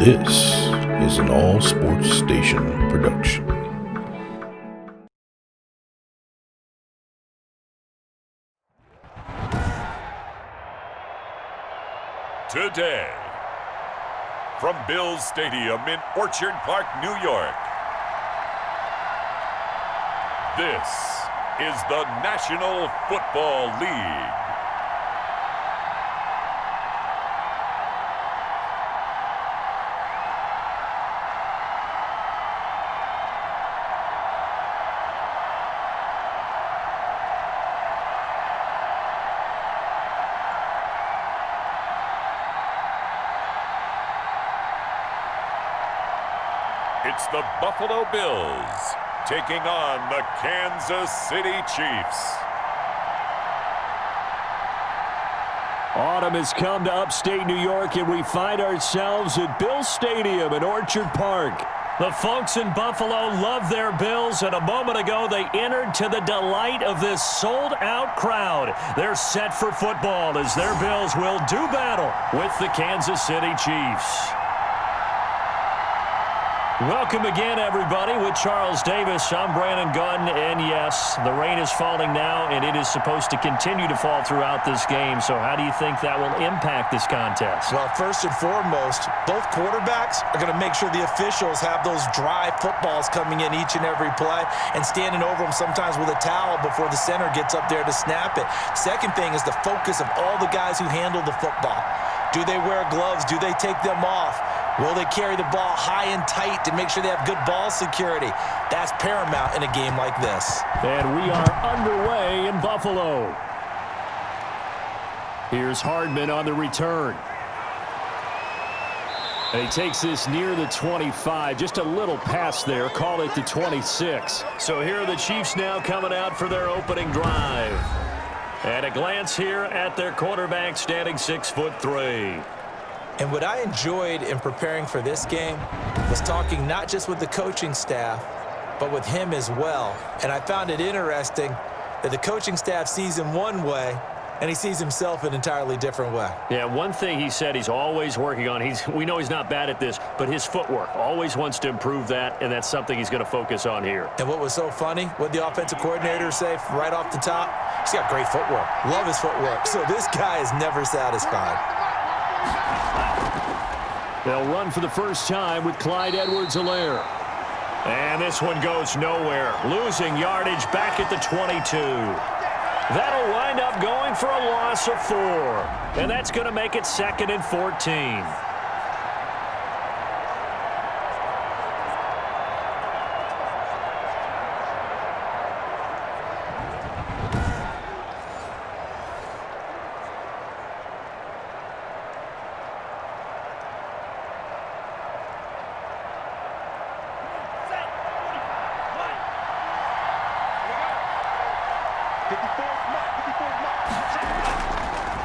This is an All Sports Station production. Today, from Bills Stadium in Orchard Park, New York, this is the National Football League. It's the Buffalo Bills taking on the Kansas City Chiefs. Autumn has come to upstate New York, and we find ourselves at Bills Stadium in Orchard Park. The folks in Buffalo love their Bills, and a moment ago they entered to the delight of this sold-out crowd. They're set for football as their Bills will do battle with the Kansas City Chiefs. Welcome again, everybody. With Charles Davis, I'm Brandon Gunn, and yes, the rain is falling now, and it is supposed to continue to fall throughout this game. So how do you think that will impact this contest? Well, first and foremost, both quarterbacks are going to make sure the officials have those dry footballs coming in each and every play and standing over them sometimes with a towel before the center gets up there to snap it. Second thing is the focus of all the guys who handle the football. Do they wear gloves? Do they take them off? Will they carry the ball high and tight to make sure they have good ball security? That's paramount in a game like this. And we are underway in Buffalo. Here's Hardman on the return. And he takes this near the 25, just a little past there, call it the 26. So here are the Chiefs now coming out for their opening drive. At a glance here at their quarterback, standing 6'3". And what I enjoyed in preparing for this game was talking not just with the coaching staff, but with him as well. And I found it interesting that the coaching staff sees him one way, and he sees himself an entirely different way. Yeah, one thing he said he's always working on, we know he's not bad at this, but his footwork, always wants to improve that, and that's something he's going to focus on here. And what was so funny, what the offensive coordinator say right off the top, he's got great footwork. Love his footwork. So this guy is never satisfied. They'll run for the first time with Clyde Edwards-Helaire. And this one goes nowhere. Losing yardage back at the 22. That'll wind up going for a loss of 4. And that's going to make it 2nd and 14.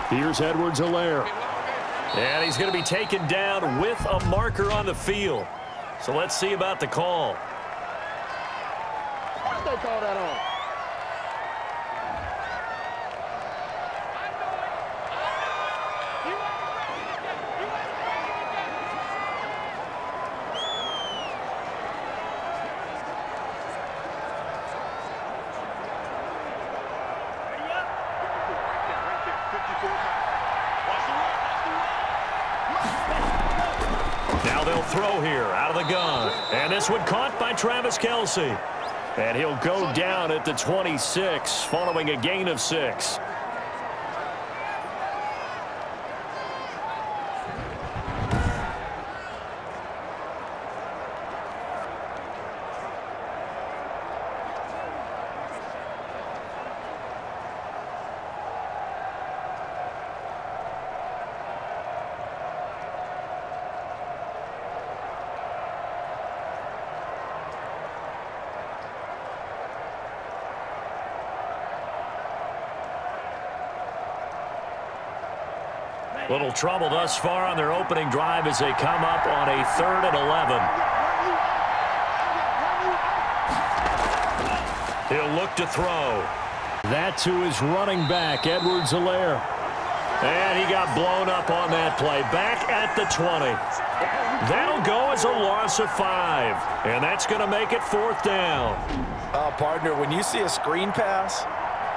Here's Edwards-Helaire. And he's going to be taken down with a marker on the field. So let's see about the call. What they call that on? Now they'll throw here out of the gun. And this one caught by Travis Kelce. And he'll go down at the 26 following a gain of 6. Little trouble thus far on their opening drive as they come up on a 3rd and 11. He'll look to throw. That to his running back, Edwards-Helaire. And he got blown up on that play. Back at the 20. That'll go as a loss of 5. And that's going to make it 4th down. Partner, when you see a screen pass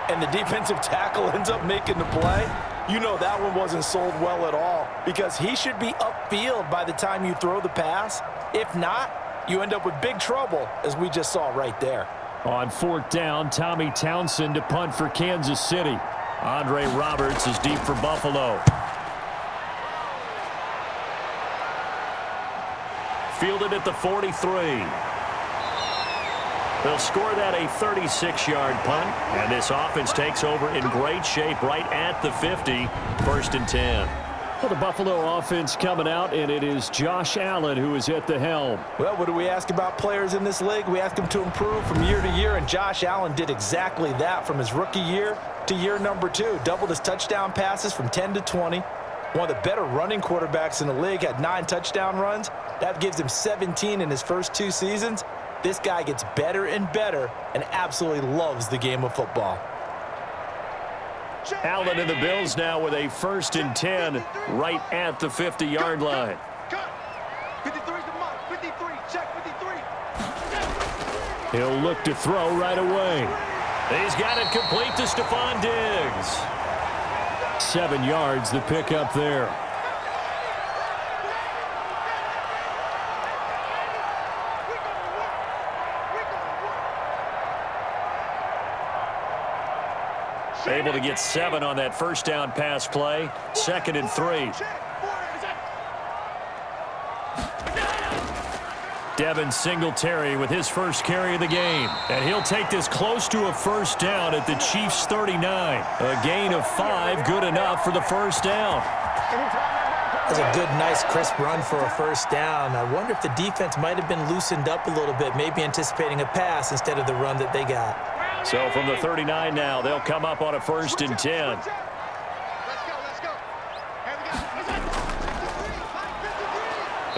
and the defensive tackle ends up making the play, you know that one wasn't sold well at all, because he should be upfield by the time you throw the pass. If not, you end up with big trouble, as we just saw right there. On 4th down, Tommy Townsend to punt for Kansas City. Andre Roberts is deep for Buffalo. Fielded at the 43. They'll score that a 36-yard punt, and this offense takes over in great shape right at the 50, 1st and 10. Well, the Buffalo offense coming out, and it is Josh Allen who is at the helm. Well, what do we ask about players in this league? We ask them to improve from year to year, and Josh Allen did exactly that from his rookie year to year number 2. Doubled his touchdown passes from 10 to 20. One of the better running quarterbacks in the league, had 9 touchdown runs. That gives him 17 in his first 2 seasons. This guy gets better and better and absolutely loves the game of football. Allen and the Bills now with a 1st and 10 right at the 50-yard line. 53's the mark. 53. Check 53. He'll look to throw right away. He's got it complete to Stephon Diggs. 7 yards the pickup there. Able to get 7 on that 1st down pass play. 2nd and 3. Devin Singletary with his first carry of the game. And he'll take this close to a 1st down at the Chiefs' 39. A gain of 5, good enough for the 1st down. That's a good, nice, crisp run for a 1st down. I wonder if the defense might have been loosened up a little bit, maybe anticipating a pass instead of the run that they got. So from the 39 now, they'll come up on a 1st and 10. Let's go.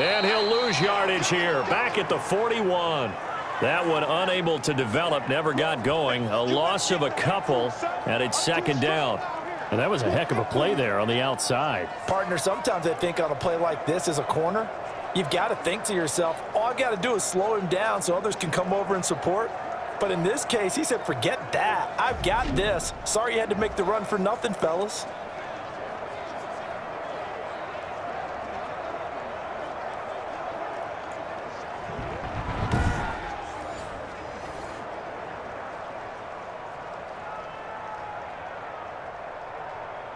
And he'll lose yardage here, back at the 41. That one unable to develop, never got going. A loss of a couple, and it's 2nd down. And that was a heck of a play there on the outside. Partner, sometimes I think on a play like this as a corner, you've got to think to yourself, all I got to do is slow him down so others can come over and support. But in this case, he said, forget that. I've got this. Sorry you had to make the run for nothing, fellas.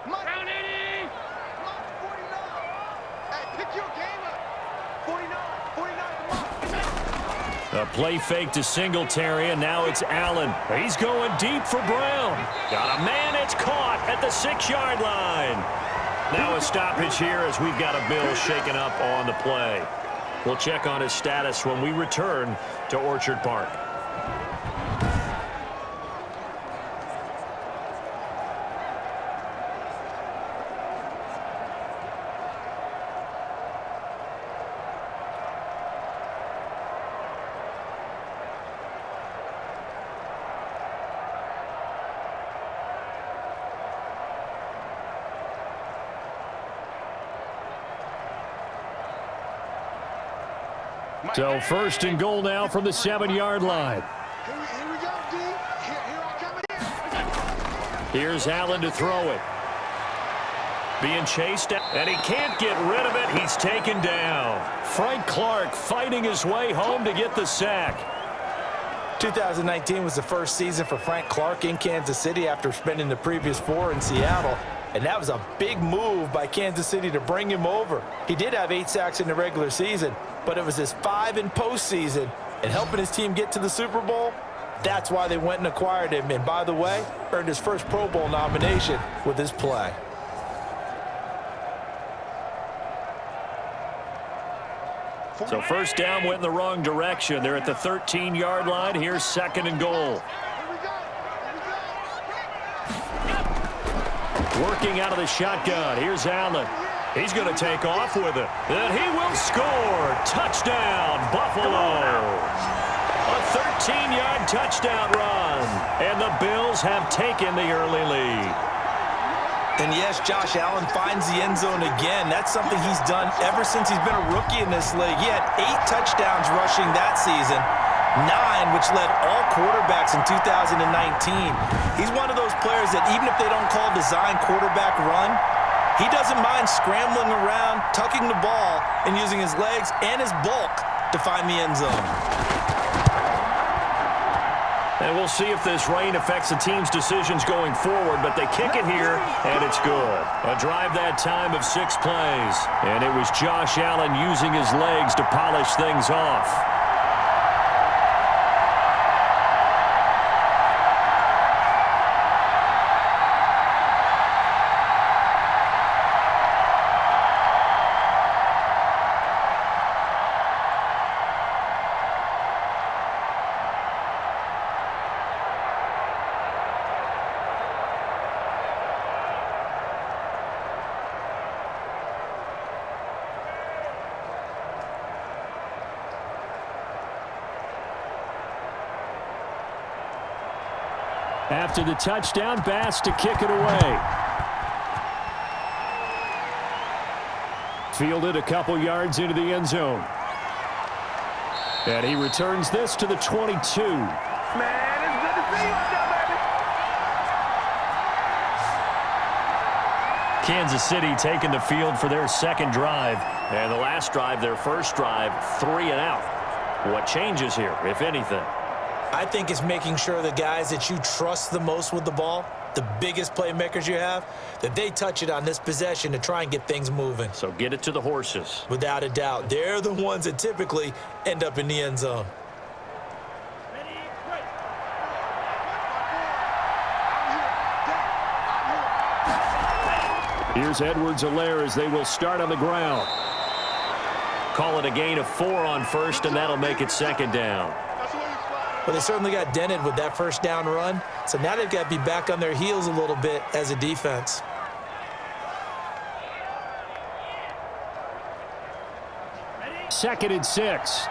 Round 80. 49. Hey, pick your game up. 49. 49. A play fake to Singletary, and now it's Allen. He's going deep for Brown. Got a man, it's caught at the 6-yard line. Now a stoppage here as we've got a Bill shaken up on the play. We'll check on his status when we return to Orchard Park. So 1st and goal now from the 7-yard line. Here we go, D. Here I come again. Here's Allen to throw it. Being chased, and he can't get rid of it. He's taken down. Frank Clark fighting his way home to get the sack. 2019 was the first season for Frank Clark in Kansas City after spending the previous 4 in Seattle. And that was a big move by Kansas City to bring him over. He did have 8 sacks in the regular season, but it was his 5 in postseason. And helping his team get to the Super Bowl, that's why they went and acquired him. And by the way, earned his first Pro Bowl nomination with his play. So 1st down went in the wrong direction. They're at the 13-yard line. Here's 2nd and goal. Working out of the shotgun. Here's Allen. He's going to take off with it. And he will score. Touchdown, Buffalo. A 13-yard touchdown run. And the Bills have taken the early lead. And yes, Josh Allen finds the end zone again. That's something he's done ever since he's been a rookie in this league. He had 8 touchdowns rushing that season, 9 which led all quarterbacks in 2019. He's one of those players that even if they don't call design quarterback run, he doesn't mind scrambling around, tucking the ball, and using his legs and his bulk to find the end zone. And we'll see if this rain affects the team's decisions going forward, but they kick it here, and it's good. A drive that time of 6 plays, and it was Josh Allen using his legs to polish things off. After the touchdown, Bass to kick it away. Fielded a couple yards into the end zone. And he returns this to the 22. Man, it's good to see you out there, baby. Kansas City taking the field for their second drive. And the last drive, their first drive, 3 and out. What changes here, if anything? I think it's making sure the guys that you trust the most with the ball, the biggest playmakers you have, that they touch it on this possession to try and get things moving. So get it to the horses. Without a doubt. They're the ones that typically end up in the end zone. Here's Edwards-Helaire as they will start on the ground. Call it a gain of 4 on first, and that'll make it second down. Well, they certainly got dented with that first down run, so now they've got to be back on their heels a little bit as a defense. Second and 6.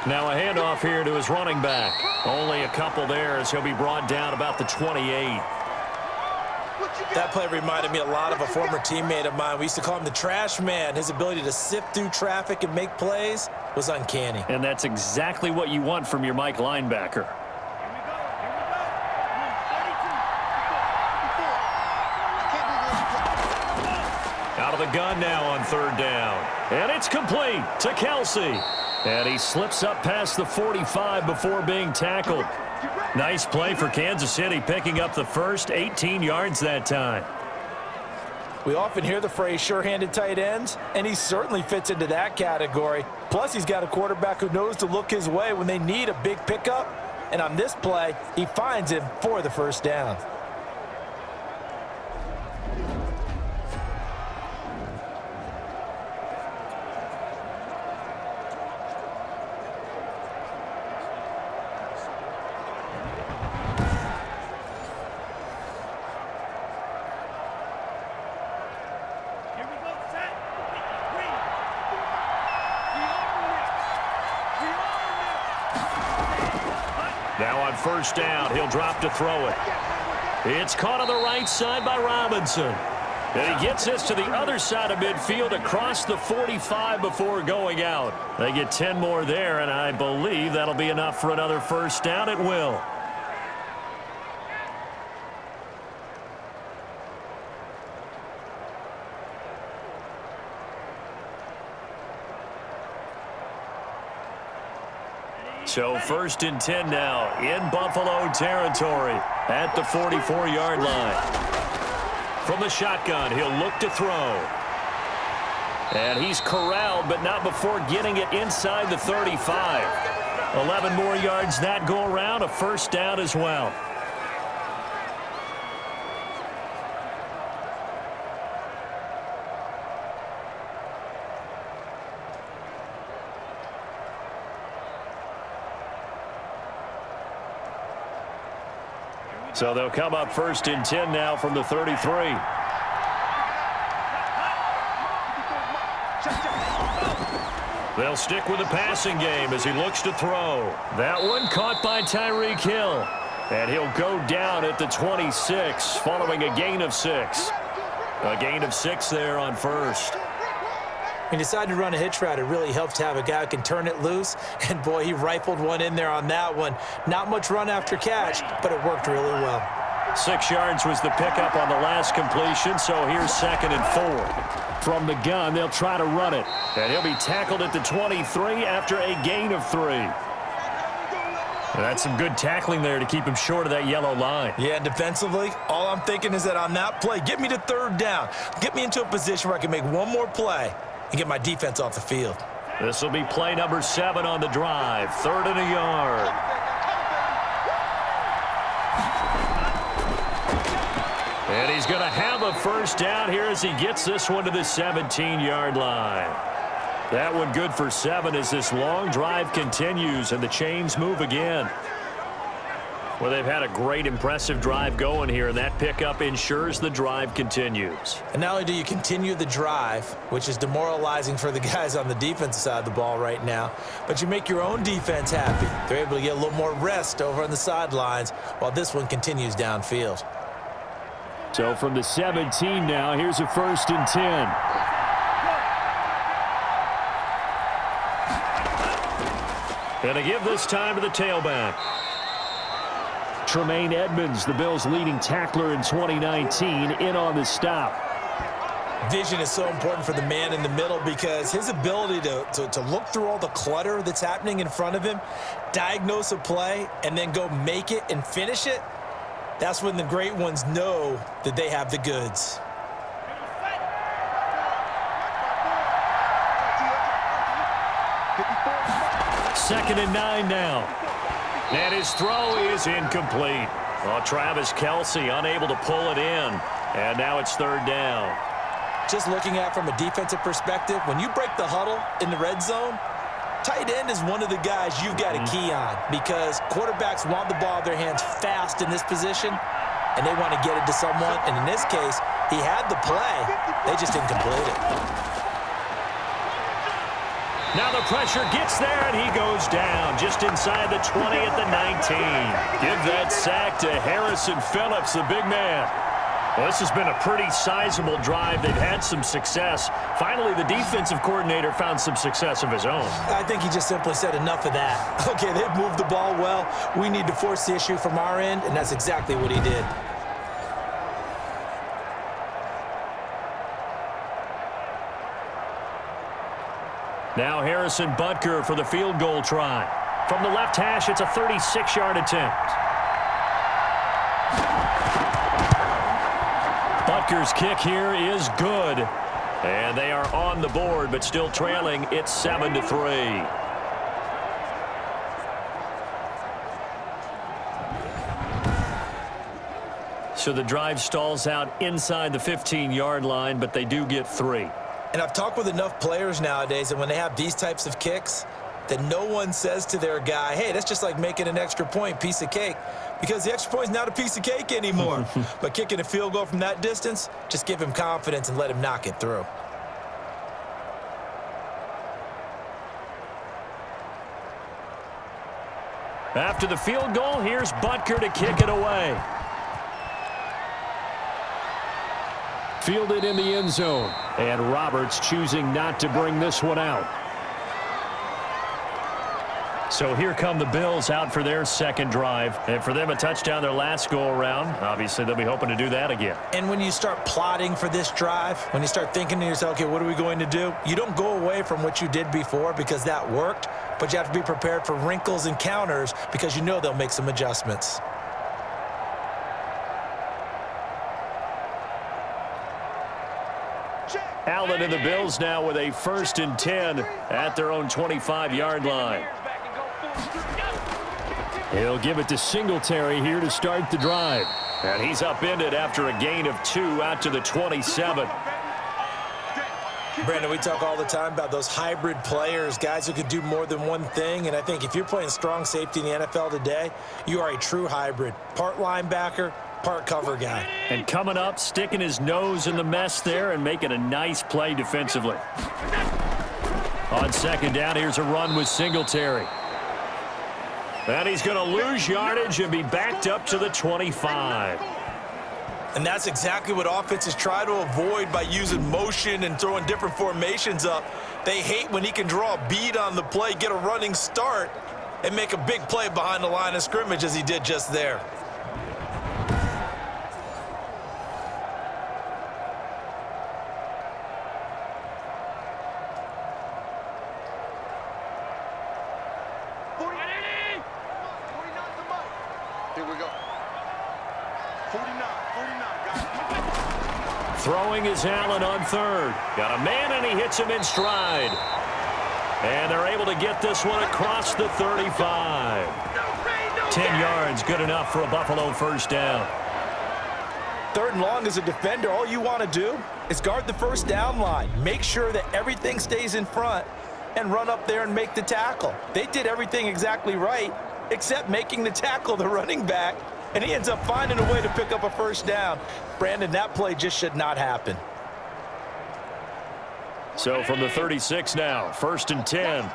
Now a handoff here to his running back. Only a couple there as he'll be brought down about the 28. That play reminded me a lot of a former teammate of mine. We used to call him the trash man. His ability to sift through traffic and make plays was uncanny. And that's exactly what you want from your Mike linebacker. Out of the gun now on third down. And it's complete to Kelsey. And he slips up past the 45 before being tackled. Nice play for Kansas City, picking up the first 18 yards that time. We often hear the phrase sure-handed tight ends, and he certainly fits into that category. Plus, he's got a quarterback who knows to look his way when they need a big pickup. And on this play, he finds him for the first down. Now on first down, he'll drop to throw it. It's caught on the right side by Robinson. And he gets this to the other side of midfield across the 45 before going out. They get 10 more there, and I believe that'll be enough for another first down. It will. So first and 10 now in Buffalo territory at the 44-yard line. From the shotgun, he'll look to throw. And he's corralled, but not before getting it inside the 35. 11 more yards that go around, a first down as well. So they'll come up first and 10 now from the 33. They'll stick with the passing game as he looks to throw. That one caught by Tyreek Hill. And he'll go down at the 26 following a gain of 6. A gain of 6 there on first. When you decide to run a hitch route, it really helps to have a guy who can turn it loose. And, boy, he rifled one in there on that one. Not much run after catch, but it worked really well. 6 yards was the pickup on the last completion, so here's 2nd and 4. From the gun, they'll try to run it. And he'll be tackled at the 23 after a gain of 3. That's some good tackling there to keep him short of that yellow line. Yeah, and defensively, all I'm thinking is that on that play, get me to 3rd down. Get me into a position where I can make one more play and get my defense off the field. This will be play number 7 on the drive. 3rd and a yard. And he's going to have a first down here as he gets this one to the 17-yard line. That one good for 7 as this long drive continues and the chains move again. Well, they've had a great, impressive drive going here, and that pickup ensures the drive continues. And not only do you continue the drive, which is demoralizing for the guys on the defensive side of the ball right now, but you make your own defense happy. They're able to get a little more rest over on the sidelines while this one continues downfield. So from the 17 now, here's a 1st and 10. And to give this time to the tailback. Tremaine Edmonds, the Bills' leading tackler in 2019, in on the stop. Vision is so important for the man in the middle because his ability to look through all the clutter that's happening in front of him, diagnose a play, and then go make it and finish it, that's when the great ones know that they have the goods. Second and 9 now. And his throw is incomplete. Well, Travis Kelce unable to pull it in. And now it's 3rd down. Just looking at it from a defensive perspective, when you break the huddle in the red zone, tight end is one of the guys you've got to key on because quarterbacks want the ball in their hands fast in this position, and they want to get it to someone. And in this case, he had the play. They just didn't complete it. Now the pressure gets there, and he goes down just inside the 20 at the 19. Give that sack to Harrison Phillips, the big man. Well, this has been a pretty sizable drive. They've had some success. Finally, the defensive coordinator found some success of his own. I think he just simply said enough of that. Okay, they've moved the ball well. We need to force the issue from our end, and that's exactly what he did. Now Harrison Butker for the field goal try. From the left hash, it's a 36-yard attempt. Butker's kick here is good. And they are on the board, but still trailing. It's 7-3. So the drive stalls out inside the 15-yard line, but they do get 3. And I've talked with enough players nowadays that when they have these types of kicks, that no one says to their guy, hey, that's just like making an extra point, piece of cake. Because the extra point is not a piece of cake anymore. But kicking a field goal from that distance, just give him confidence and let him knock it through. After the field goal, here's Butker to kick it away. Fielded in the end zone. And Roberts choosing not to bring this one out. So here come the Bills out for their second drive. And for them, a touchdown their last go-around. Obviously, they'll be hoping to do that again. And when you start plotting for this drive, when you start thinking to yourself, okay, what are we going to do? You don't go away from what you did before because that worked, but you have to be prepared for wrinkles and counters because you know they'll make some adjustments. Allen and the Bills now with a 1st and 10 at their own 25-yard line. He'll give it to Singletary here to start the drive. And he's upended after a gain of 2 out to the 27. Brandon, we talk all the time about those hybrid players, guys who could do more than one thing. And I think if you're playing strong safety in the NFL today, you are a true hybrid. Part linebacker, part cover guy. And coming up, sticking his nose in the mess there and making a nice play defensively. On second down, here's a run with Singletary. And he's going to lose yardage and be backed up to the 25. And that's exactly what offenses try to avoid by using motion and throwing different formations up. They hate when he can draw a bead on the play, get a running start, and make a big play behind the line of scrimmage as he did just there. Here we go. 49, got it. Throwing is Allen on third. Got a man, and he hits him in stride. And they're able to get this one across the 35. 10 yards, good enough for a Buffalo first down. Third and long as a defender, all you want to do is guard the first down line. Make sure that everything stays in front and run up there and make the tackle. They did everything exactly right, except making the tackle the running back, and he ends up finding a way to pick up a first down. Brandon, that play just should not happen. So from the 36 now, 1st and 10.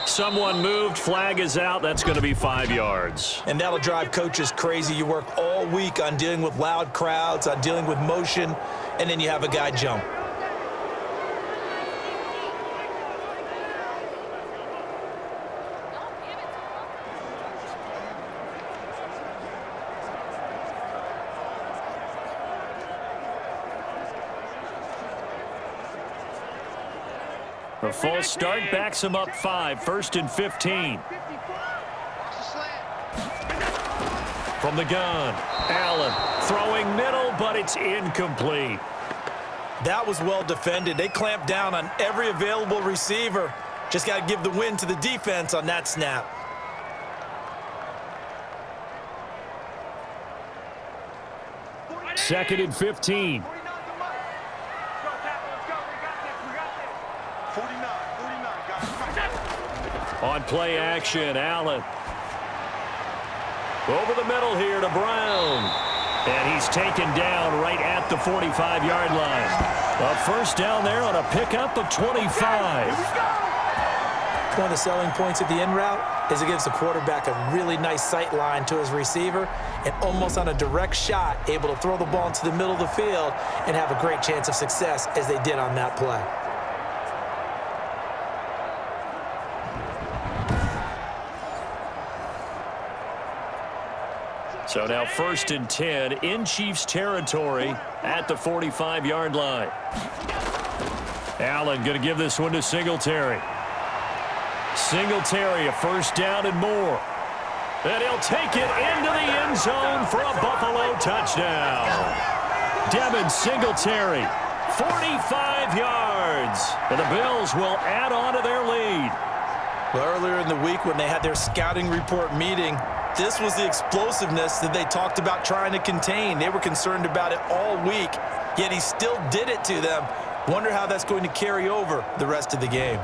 Someone moved, flag is out. That's going to be 5 yards. And that'll drive coaches crazy. You work all week on dealing with loud crowds, on dealing with motion, and then you have a guy jump. The false start backs him up 5, 1st and 15. From the gun, Allen throwing middle, but it's incomplete. That was well defended. They clamped down on every available receiver. Just got to give the win to the defense on that snap. Second and 15. 49, got it. On play action, Allen. Over the middle here to Brown. And he's taken down right at the 45-yard line. A first down there on a pickup of 25. One of the selling points of the in route is it gives the quarterback a really nice sight line to his receiver and almost on a direct shot able to throw the ball into the middle of the field and have a great chance of success as they did on that play. So now 1st and 10 in Chiefs territory at the 45-yard line. Allen going to give this one to Singletary. Singletary, a first down and more. And he'll take it into the end zone for a Buffalo touchdown. Devin Singletary, 45 yards. And the Bills will add on to their lead. Well, earlier in the week when they had their scouting report meeting, this was the explosiveness that they talked about trying to contain. They were concerned about it all week, yet he still did it to them. Wonder how that's going to carry over the rest of the game.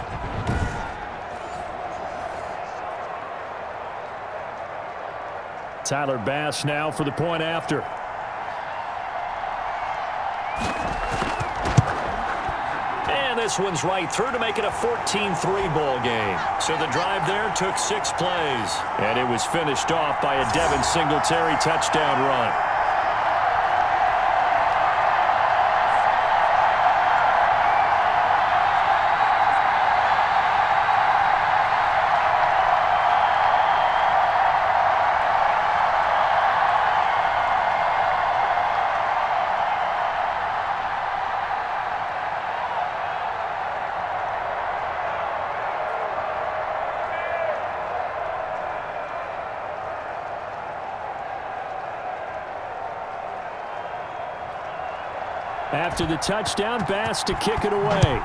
Tyler Bass now for the point after. And this one's right through to make it a 14-3 ball game. So the drive there took 6 plays. And it was finished off by a Devin Singletary touchdown run. After the touchdown, Bass to kick it away.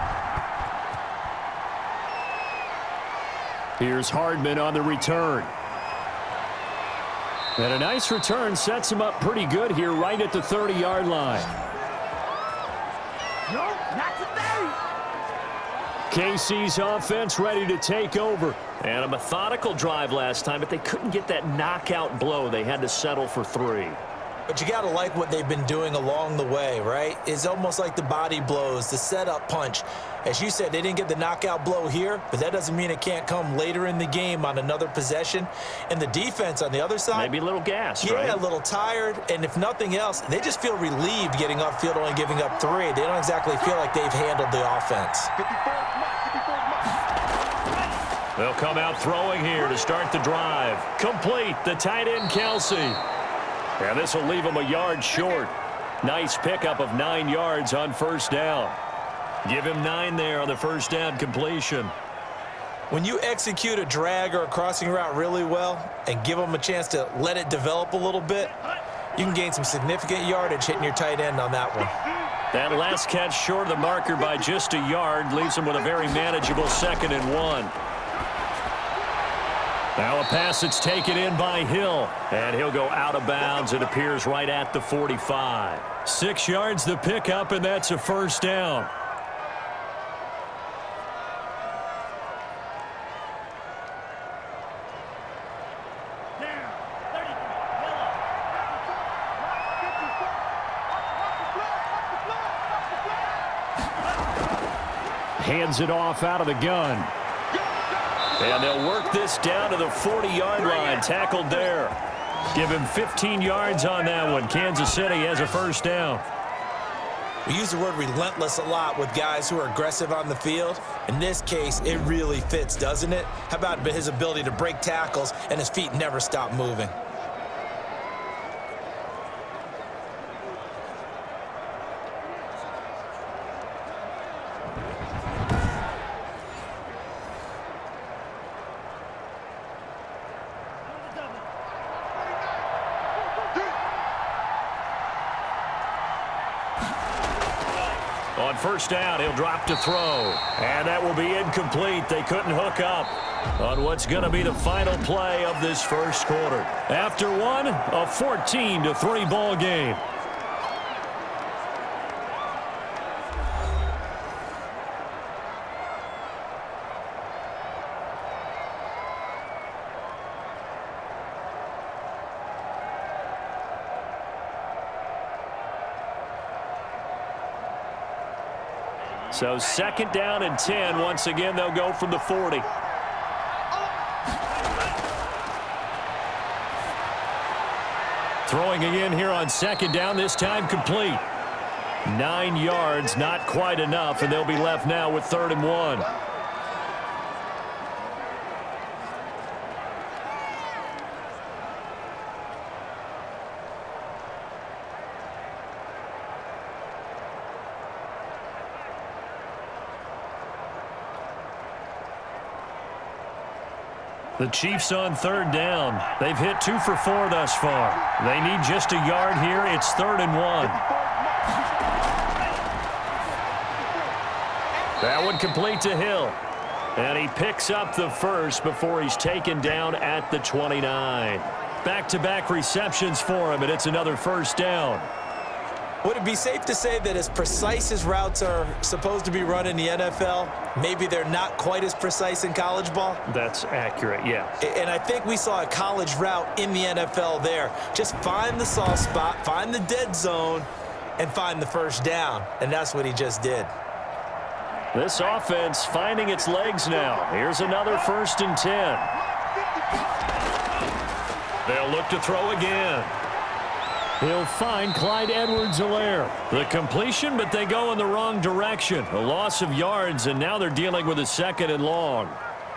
Here's Hardman on the return. And a nice return sets him up pretty good here right at the 30-yard line. No, not today. KC's offense ready to take over. And a methodical drive last time, but they couldn't get that knockout blow. They had to settle for 3. But you got to like what they've been doing along the way, right? It's almost like the body blows, the setup punch. As you said, they didn't get the knockout blow here, but that doesn't mean it can't come later in the game on another possession. And the defense on the other side, maybe a little gassed, yeah, right? a little tired. And if nothing else, they just feel relieved getting upfield, only giving up 3. They don't exactly feel like they've handled the offense. They'll come out throwing here to start the drive. Complete, the tight end, Kelsey. And this will leave him a yard short. Nice pickup of 9 yards on first down. Give him 9 there on the first down completion. When you execute a drag or a crossing route really well and give them a chance to let it develop a little bit, you can gain some significant yardage hitting your tight end on that one. That last catch short of the marker by just a yard leaves him with a very manageable 2nd and 1. Now a pass that's taken in by Hill, and he'll go out of bounds. It appears right at the 45. 6 yards the pickup, and that's a first down. Hands it off out of the gun. And they'll work this down to the 40-yard line. Tackled there. Give him 15 yards on that one. Kansas City has a first down. We use the word relentless a lot with guys who are aggressive on the field. In this case, it really fits, doesn't it? How about his ability to break tackles and his feet never stop moving? On first down, he'll drop to throw. And that will be incomplete. They couldn't hook up on what's going to be the final play of this first quarter. After one, a 14-3 ball game. So 2nd down and 10. Once again, they'll go from the 40. Throwing again here on 2nd down, this time complete. 9 yards, not quite enough, and they'll be left now with 3rd and 1. The Chiefs on 3rd down. They've hit 2 for 4 thus far. They need just a yard here. It's 3rd and 1. That one complete to Hill. And he picks up the first before he's taken down at the 29. Back-to-back receptions for him, and it's another first down. Would it be safe to say that as precise as routes are supposed to be run in the NFL, maybe they're not quite as precise in college ball? That's accurate, yeah. And I think we saw a college route in the NFL there. Just find the soft spot, find the dead zone, and find the first down. And that's what he just did. This offense finding its legs now. Here's another 1st and 10. They'll look to throw again. He'll find Clyde Edwards-Helaire. The completion, but they go in the wrong direction. A loss of yards, and now they're dealing with a 2nd and long.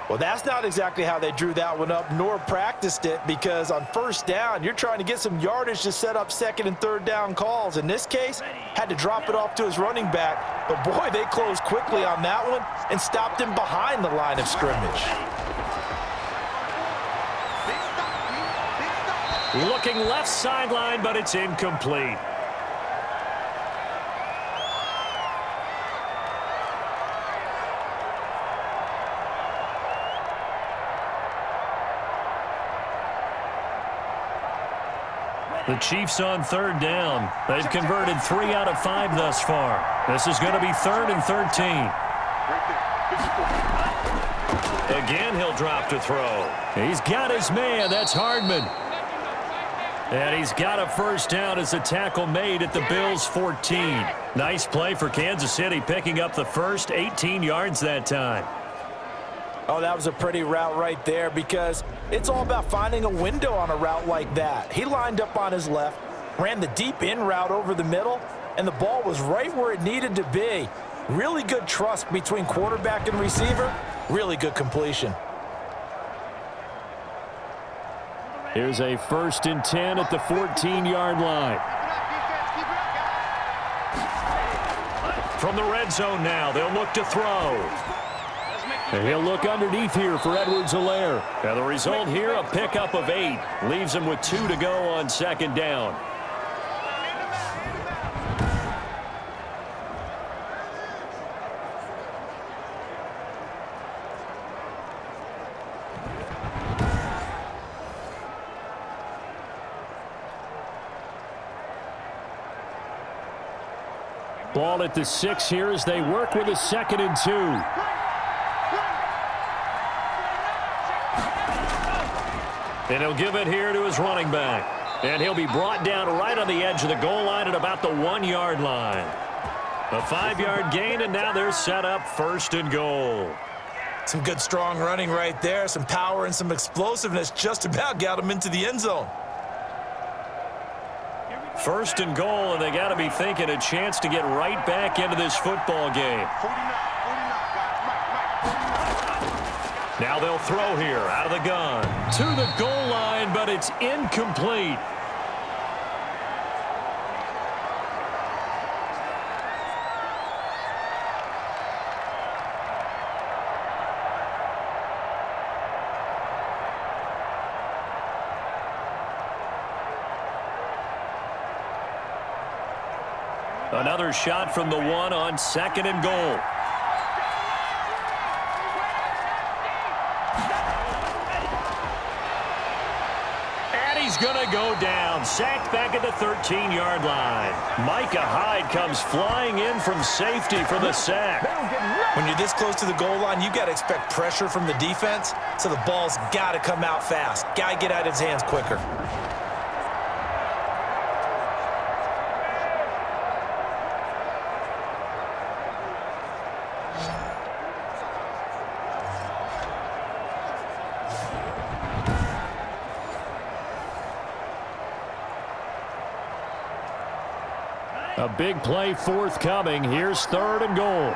Well, that's not exactly how they drew that one up, nor practiced it, because on first down, you're trying to get some yardage to set up 2nd and 3rd down calls. In this case, had to drop it off to his running back. But, boy, they closed quickly on that one and stopped him behind the line of scrimmage. Looking left sideline, but it's incomplete. The Chiefs on 3rd down. They've converted 3 out of 5 thus far. This is going to be 3rd and 13. Again, he'll drop to throw. He's got his man. That's Hardman. And he's got a first down as the tackle made at the Bills' 14. Nice play for Kansas City, picking up the first 18 yards that time. Oh, that was a pretty route right there because it's all about finding a window on a route like that. He lined up on his left, ran the deep in route over the middle, and the ball was right where it needed to be. Really good trust between quarterback and receiver. Really good completion. Here's a 1st and 10 at the 14-yard line. From the red zone now, they'll look to throw. And he'll look underneath here for Edwards-Helaire. And the result here, a pickup of 8. Leaves him with 2 to go on 2nd down. Ball at the 6 here as they work with a 2nd and 2. And he'll give it here to his running back. And he'll be brought down right on the edge of the goal line at about the 1-yard line. A 5-yard gain, and now they're set up 1st and goal. Some good strong running right there. Some power and some explosiveness just about got him into the end zone. 1st and goal, and they got to be thinking a chance to get right back into this football game. Now they'll throw here out of the gun to the goal line, but it's incomplete. Another shot from the 1 on 2nd and goal. And he's going to go down. Sacked back at the 13-yard line. Micah Hyde comes flying in from safety for the sack. When you're this close to the goal line, you got to expect pressure from the defense, so the ball's got to come out fast. Got to get out of his hands quicker. A big play forthcoming. Here's 3rd and goal.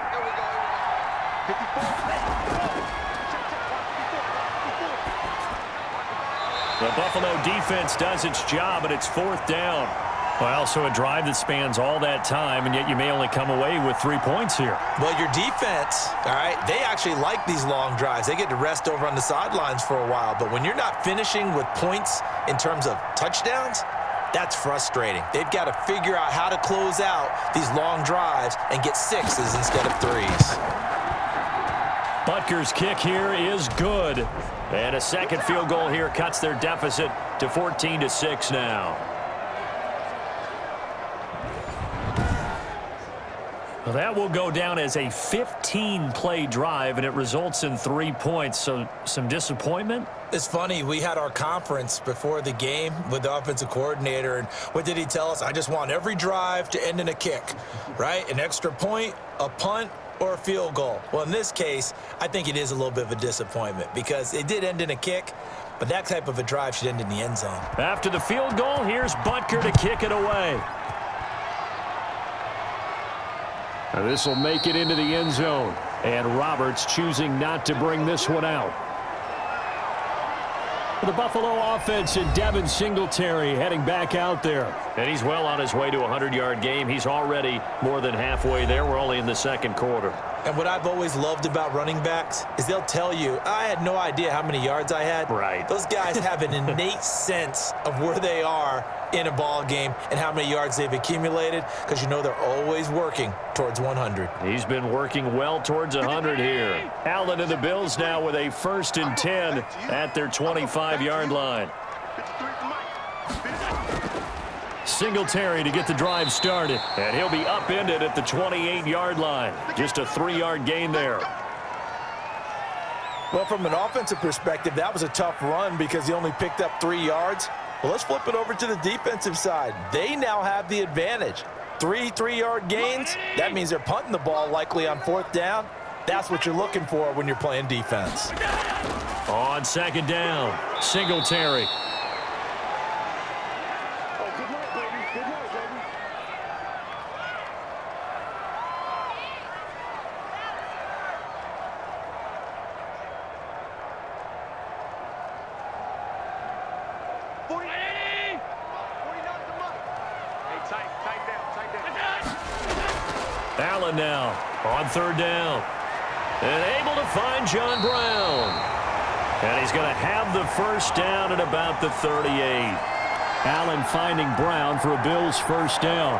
The Buffalo defense does its job, and it's 4th down. Well, so a drive that spans all that time, and yet you may only come away with 3 points here. Well, your defense, all right, they actually like these long drives. They get to rest over on the sidelines for a while. But when you're not finishing with points in terms of touchdowns, that's frustrating. They've got to figure out how to close out these long drives and get 6s instead of 3s. Butker's kick here is good. And a second field goal here cuts their deficit to 14-6 now. Well, that will go down as a 15-play drive, and it results in 3 points. So some disappointment? It's funny, we had our conference before the game with the offensive coordinator, and what did he tell us? I just want every drive to end in a kick, right? An extra point, a punt, or a field goal. Well, in this case, I think it is a little bit of a disappointment because it did end in a kick, but that type of a drive should end in the end zone. After the field goal, here's Butker to kick it away. Now this will make it into the end zone, and Roberts choosing not to bring this one out. The Buffalo offense and Devin Singletary heading back out there. And he's well on his way to a 100-yard game. He's already more than halfway there. We're only in the 2nd quarter. And what I've always loved about running backs is they'll tell you, I had no idea how many yards I had. Right. Those guys have an innate sense of where they are in a ball game and how many yards they've accumulated because you know they're always working towards 100. He's been working well towards 100 here. Allen and the Bills now with a 1st and 10 at their 25-yard line. Singletary to get the drive started, and he'll be upended at the 28-yard line. Just a 3-yard gain there. Well, from an offensive perspective, that was a tough run because he only picked up 3 yards. Well, let's flip it over to the defensive side. They now have the advantage. 3-3-yard gains, that means they're punting the ball likely on 4th down. That's what you're looking for when you're playing defense. On 2nd down, Singletary. Allen now on 3rd down. And able to find John Brown. And he's going to have the 1st down at about the 38. Allen finding Brown for a Bills 1st down.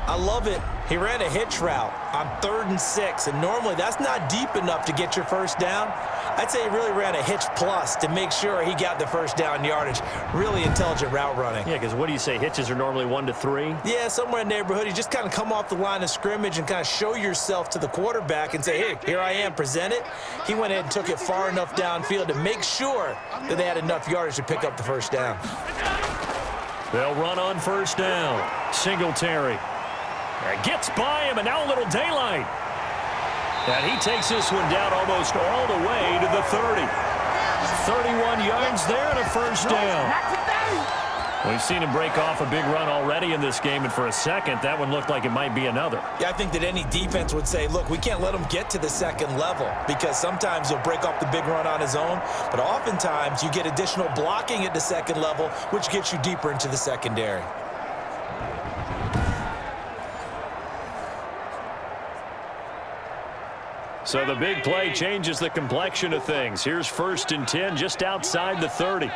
I love it. He ran a hitch route on 3rd and 6, and normally that's not deep enough to get your 1st down. I'd say he really ran a hitch plus to make sure he got the 1st down yardage. Really intelligent route running. Yeah, because what do you say? Hitches are normally 1 to 3? Yeah, somewhere in the neighborhood. You just kind of come off the line of scrimmage and kind of show yourself to the quarterback and say, hey, here I am, present it. He went ahead and took it far enough downfield to make sure that they had enough yardage to pick up the 1st down. They'll run on 1st down. Singletary. Gets by him, and now a little daylight. And he takes this one down almost all the way to the 30. 31 yards there and a 1st down. We've seen him break off a big run already in this game, and for a second, that one looked like it might be another. Yeah, I think that any defense would say, look, we can't let him get to the 2nd level, because sometimes he'll break off the big run on his own, but oftentimes you get additional blocking at the 2nd level, which gets you deeper into the secondary. So the big play changes the complexion of things. Here's 1st and 10 just outside the 30.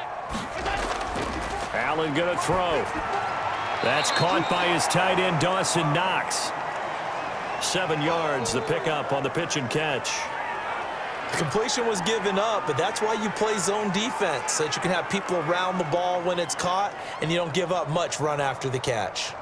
Allen going to throw. That's caught by his tight end, Dawson Knox. 7 yards, the pickup on the pitch and catch. The completion was given up, but that's why you play zone defense, so that you can have people around the ball when it's caught, and you don't give up much run after the catch.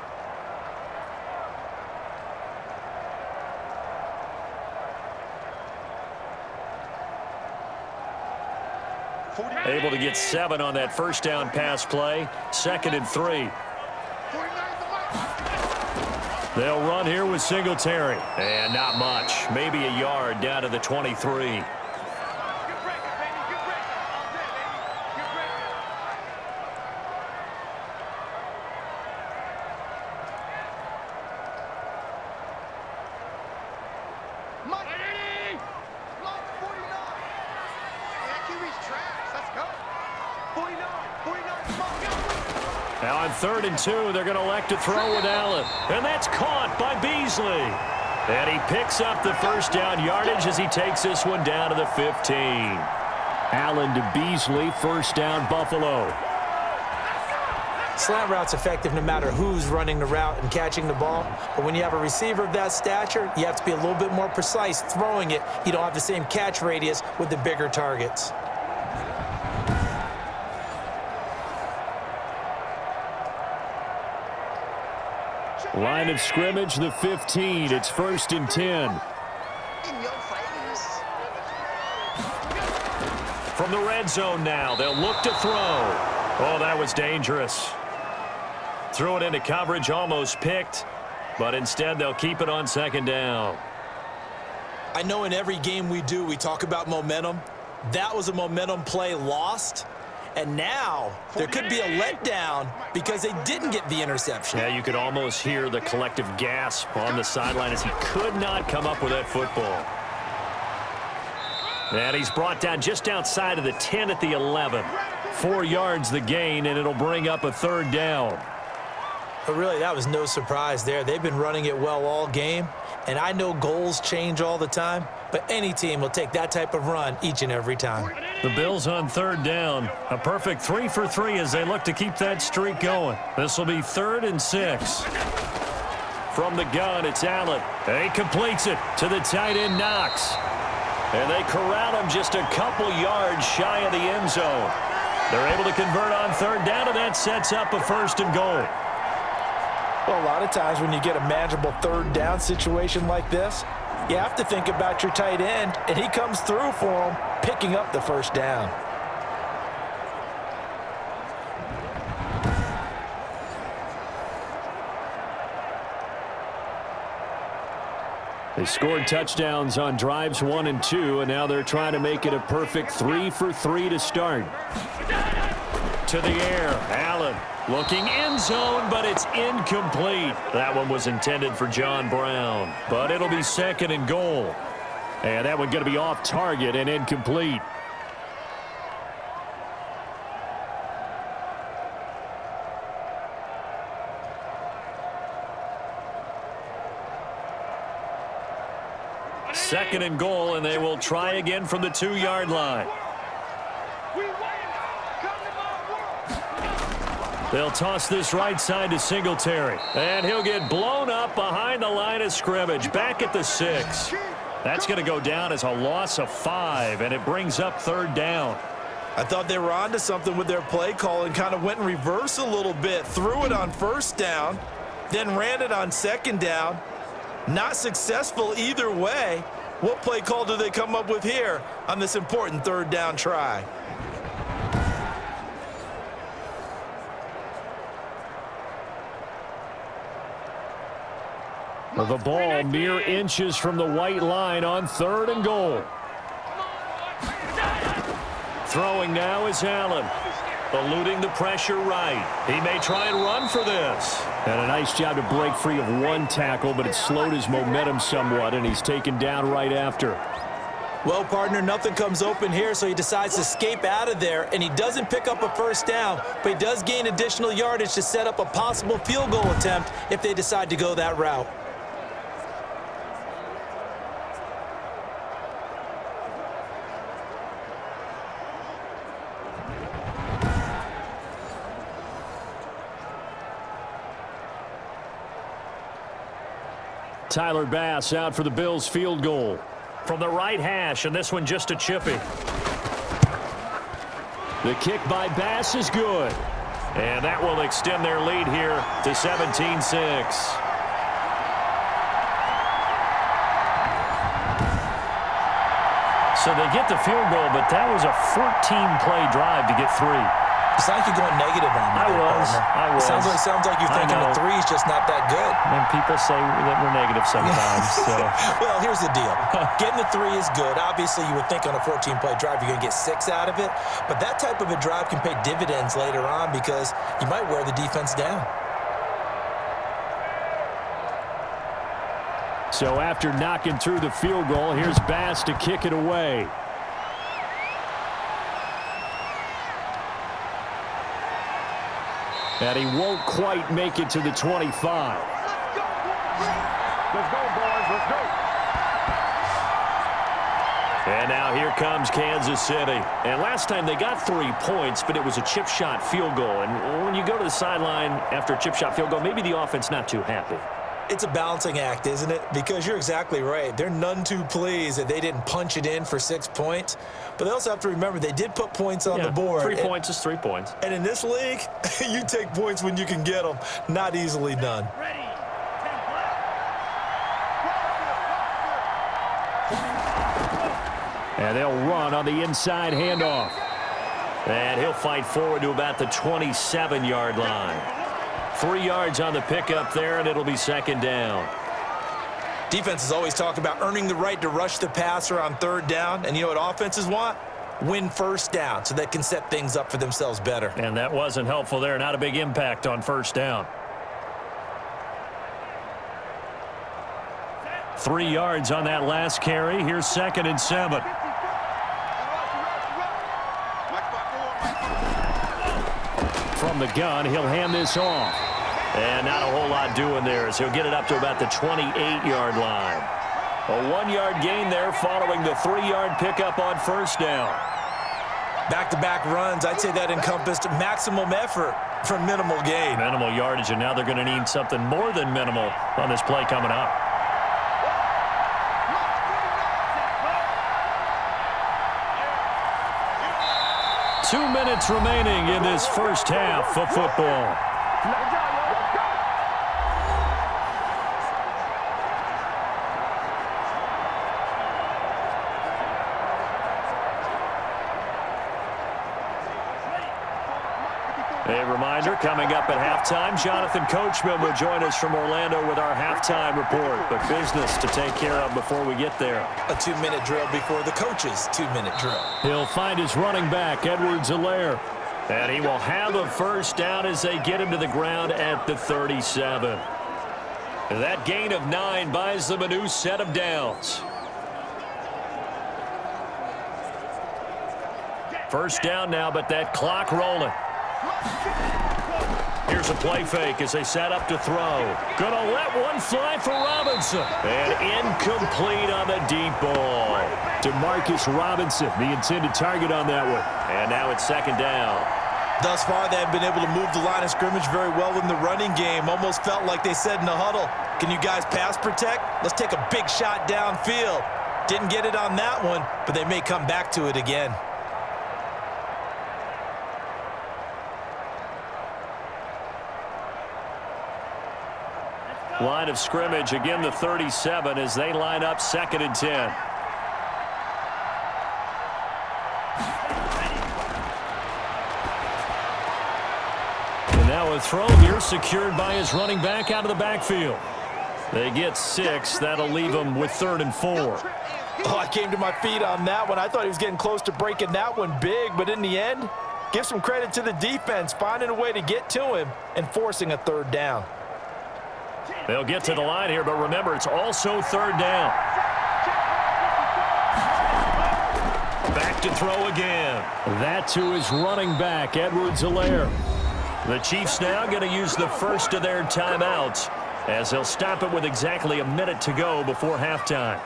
Able to get 7 on that 1st down pass play. 2nd and 3. They'll run here with Singletary. And not much. Maybe a yard down to the 23. Now on 3rd and 2, they're going to elect to throw with Allen. And that's caught by Beasley. And he picks up the 1st down yardage as he takes this one down to the 15. Allen to Beasley, 1st down Buffalo. Slant route's effective no matter who's running the route and catching the ball. But when you have a receiver of that stature, you have to be a little bit more precise throwing it. You don't have the same catch radius with the bigger targets. Line of scrimmage, the 15. It's 1st and 10. From the red zone now, they'll look to throw. Oh, that was dangerous. Threw it into coverage, almost picked, but instead they'll keep it on 2nd down. I know in every game we do, we talk about momentum. That was a momentum play lost. And now there could be a letdown because they didn't get the interception. Yeah, you could almost hear the collective gasp on the sideline as he could not come up with that football. And he's brought down just outside of the 10 at the 11. 4 yards the gain, and it'll bring up a 3rd down. But really, that was no surprise there. They've been running it well all game. And I know goals change all the time, but any team will take that type of run each and every time. The Bills on 3rd down. A perfect 3 for 3 as they look to keep that streak going. This will be 3rd and 6. From the gun, it's Allen. He completes it to the tight end, Knox. And they corral him just a couple yards shy of the end zone. They're able to convert on 3rd down, and that sets up a 1st and goal. Well, a lot of times when you get a manageable 3rd down situation like this, you have to think about your tight end, and he comes through for him, picking up the 1st down. They scored touchdowns on drives 1 and 2, and now they're trying to make it a perfect 3 for 3 to start. To the air, Allen looking end zone, but it's incomplete. That one was intended for John Brown, but it'll be 2nd and goal. And that one going to be off target and incomplete. Second and goal, and they will try again from the 2-yard line. They'll toss this right side to Singletary, and he'll get blown up behind the line of scrimmage, back at the 6. That's going to go down as a loss of 5, and it brings up 3rd down. I thought they were onto something with their play call and kind of went in reverse a little bit, threw it on 1st down, then ran it on 2nd down. Not successful either way. What play call do they come up with here on this important 3rd down try? The ball mere inches from the white line on 3rd and goal. Throwing now is Allen. Eluding the pressure right. He may try and run for this. And a nice job to break free of 1 tackle, but it slowed his momentum somewhat, and he's taken down right after. Well, partner, nothing comes open here, so he decides to escape out of there, and he doesn't pick up a 1st down, but he does gain additional yardage to set up a possible field goal attempt if they decide to go that route. Tyler Bass out for the Bills field goal. From the right hash, and this one just a chippy. The kick by Bass is good. And that will extend their lead here to 17-6. So they get the field goal, but that was a 14-play drive to get 3. It's like you're going negative on me. I was. Sounds like you're thinking the 3's just not that good. And people say that we're negative sometimes. So. Well, here's the deal. Getting the 3 is good. Obviously, you would think on a 14-play drive you're going to get 6 out of it. But that type of a drive can pay dividends later on because you might wear the defense down. So after knocking through the field goal, here's Bass to kick it away. And he won't quite make it to the 25. Let's go, boys. Let's go. And now here comes Kansas City. And last time they got 3 points, but it was a chip shot field goal. And when you go to the sideline after a chip shot field goal, maybe the offense not too happy. It's a balancing act, isn't it? Because you're exactly right. They're none too pleased that they didn't punch it in for 6 points. But they also have to remember they did put points on the board. 3 points is 3 points. And in this league, you take points when you can get them. Not easily done. And they'll run on the inside handoff. And he'll fight forward to about the 27-yard line. 3 yards on the pickup there, and it'll be 2nd down. Defenses always talk about earning the right to rush the passer on 3rd down. And you know what offenses want? Win 1st down so they can set things up for themselves better. And that wasn't helpful there. Not a big impact on 1st down. 3 yards on that last carry. Here's 2nd and 7. From the gun, he'll hand this off. And not a whole lot doing there as he'll get it up to about the 28-yard line. A 1-yard gain there following the 3-yard pickup on 1st down. Back-to-back runs, I'd say that encompassed maximum effort for minimal gain. Minimal yardage, and now they're going to need something more than minimal on this play coming up. Two minutes remaining in this first half of football. A reminder, coming up at halftime, Jonathan Coachman will join us from Orlando with our halftime report. But business to take care of before we get there. A 2-minute drill before the coach's 2-minute drill. He'll find his running back, Edwards-Helaire. And he will have a first down as they get him to the ground at the 37. That gain of 9 buys them a new set of downs. First down now, but that clock rolling. Here's a play fake as they set up to throw. Gonna let one fly for Robinson. And incomplete on the deep ball. DeMarcus Robinson, the intended target on that one. And now it's second down. Thus far, they have been able to move the line of scrimmage very well in the running game. Almost felt like they said in the huddle, can you guys pass protect? Let's take a big shot downfield. Didn't get it on that one, but they may come back to it again. Line of scrimmage, again the 37 as they line up 2nd and 10. And now a throw here secured by his running back out of the backfield. They get 6. That'll leave them with 3rd and 4. Oh, I came to my feet on that one. I thought he was getting close to breaking that one big, but in the end, give some credit to the defense, finding a way to get to him and forcing a 3rd down. They'll get to the line here, but remember, it's also 3rd down. Back to throw again. That to his running back, Edwards-Helaire. The Chiefs now going to use the first of their timeouts as they'll stop it with exactly a minute to go before halftime.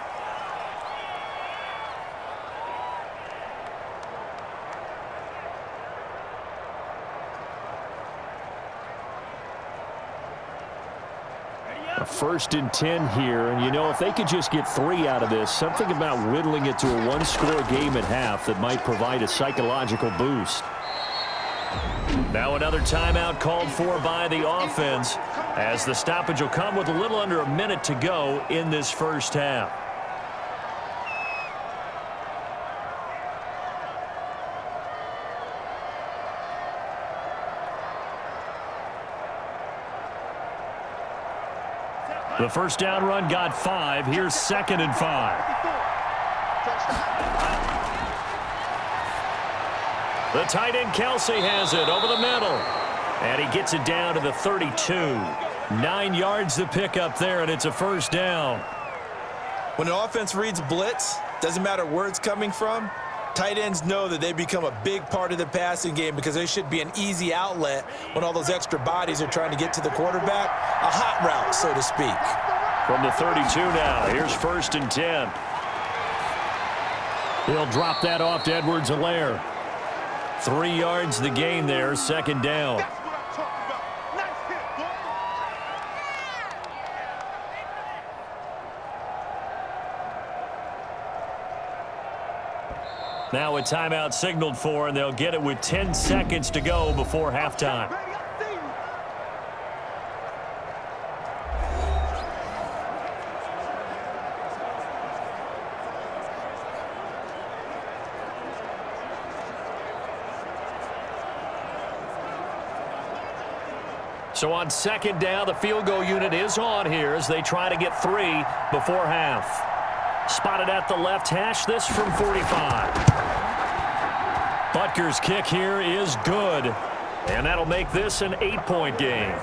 A 1st and 10 here, and you know, if they could just get 3 out of this, something about whittling it to a 1-score game at half that might provide a psychological boost. Now another timeout called for by the offense as the stoppage will come with a little under a minute to go in this first half. The first down run got 5. Here's 2nd and 5. The tight end Kelsey has it over the middle. And he gets it down to the 32. 9 yards to pick up there, and it's a first down. When an offense reads blitz, doesn't matter where it's coming from, tight ends know that they become a big part of the passing game because they should be an easy outlet when all those extra bodies are trying to get to the quarterback. A hot route, so to speak. From the 32 now, here's 1st and 10. He'll drop that off to Edwards-Helaire. 3 yards the gain there, 2nd down. Now a timeout signaled for, and they'll get it with 10 seconds to go before halftime. So on 2nd down, the field goal unit is on here as they try to get 3 before half. Spotted at the left hash, this from 45. Butker's kick here is good, and that'll make this an 8-point game.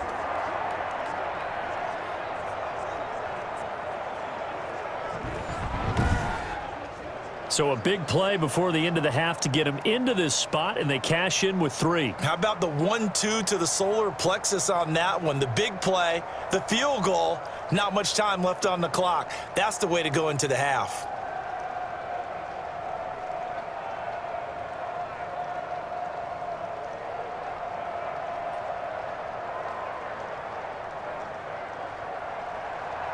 So a big play before the end of the half to get them into this spot, and they cash in with 3. How about the 1-2 to the solar plexus on that one? The big play, the field goal, not much time left on the clock. That's the way to go into the half.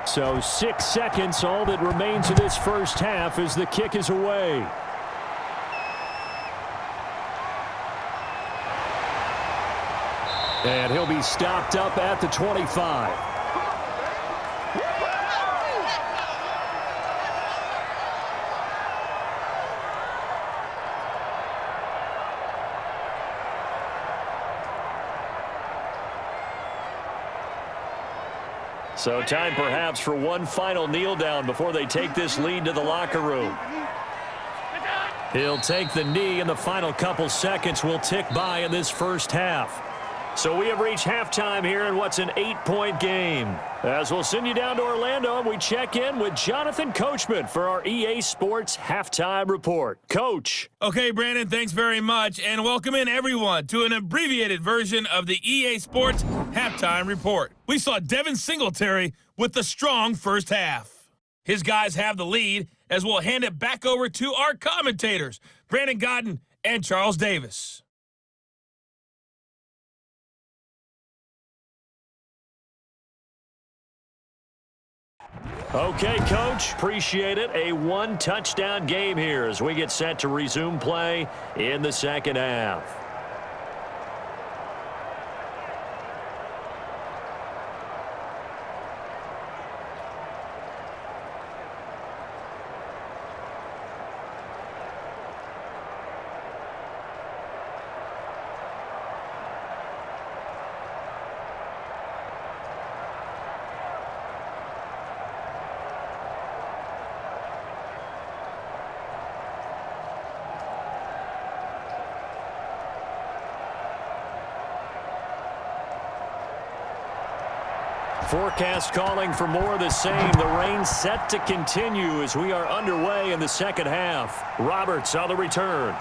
So 6 seconds, all that remains of this first half as the kick is away. And he'll be stopped up at the 25. So time perhaps for one final kneel down before they take this lead to the locker room. He'll take the knee, and the final couple seconds will tick by in this first half. So we have reached halftime here in what's an 8-point game. As we'll send you down to Orlando, we check in with Jonathan Coachman for our EA Sports Halftime Report. Coach. Okay, Brandon, thanks very much, and welcome in everyone to an abbreviated version of the EA Sports Halftime Report. We saw Devin Singletary with the strong first half. His guys have the lead as we'll hand it back over to our commentators, Brandon Godden and Charles Davis. Okay, Coach, appreciate it. A one-touchdown game here as we get set to resume play in the second half. Forecast calling for more of the same. The rain set to continue as we are underway in the second half. Roberts on the return.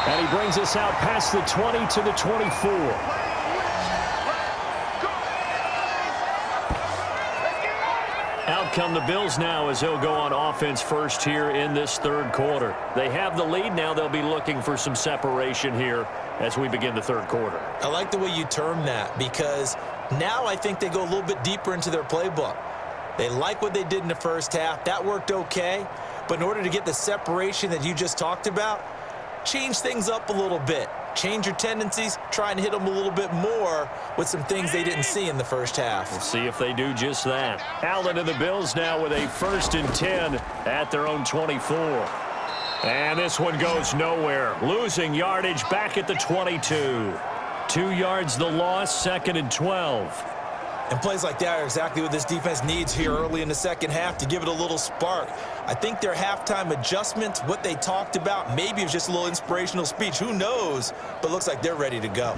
And he brings us out past the 20 to the 24. Out come the Bills now as they'll go on offense first here in this third quarter. They have the lead now. They'll be looking for some separation here as we begin the third quarter. I like the way you term that because now I think they go a little bit deeper into their playbook. They like what they did in the first half. That worked okay. But in order to get the separation that you just talked about, change things up a little bit. Change your tendencies. Try and hit them a little bit more with some things they didn't see in the first half. We'll see if they do just that. Allen and the Bills now with a 1st and 10 at their own 24. And this one goes nowhere. Losing yardage back at the 22. 2 yards the loss, 2nd and 12. And plays like that are exactly what this defense needs here early in the second half to give it a little spark. I think their halftime adjustments, what they talked about, maybe it was just a little inspirational speech. Who knows? But looks like they're ready to go.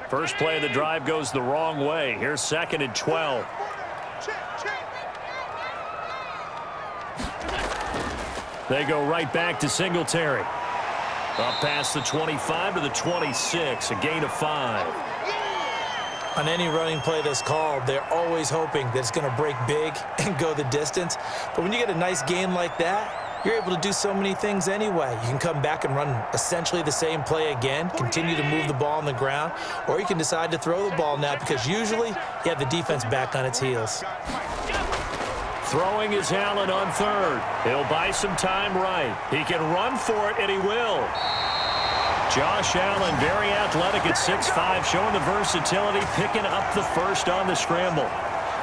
First play of the drive goes the wrong way. Here's 2nd and 12. They go right back to Singletary. Up past the 25 to the 26, a gain of 5. On any running play that's called, they're always hoping that it's going to break big and go the distance. But when you get a nice gain like that, you're able to do so many things anyway. You can come back and run essentially the same play again, continue to move the ball on the ground, or you can decide to throw the ball now because usually you have the defense back on its heels. Throwing is Allen on 3rd. He'll buy some time right. He can run for it, and he will. Josh Allen, very athletic at 6'5", showing the versatility, picking up the first on the scramble.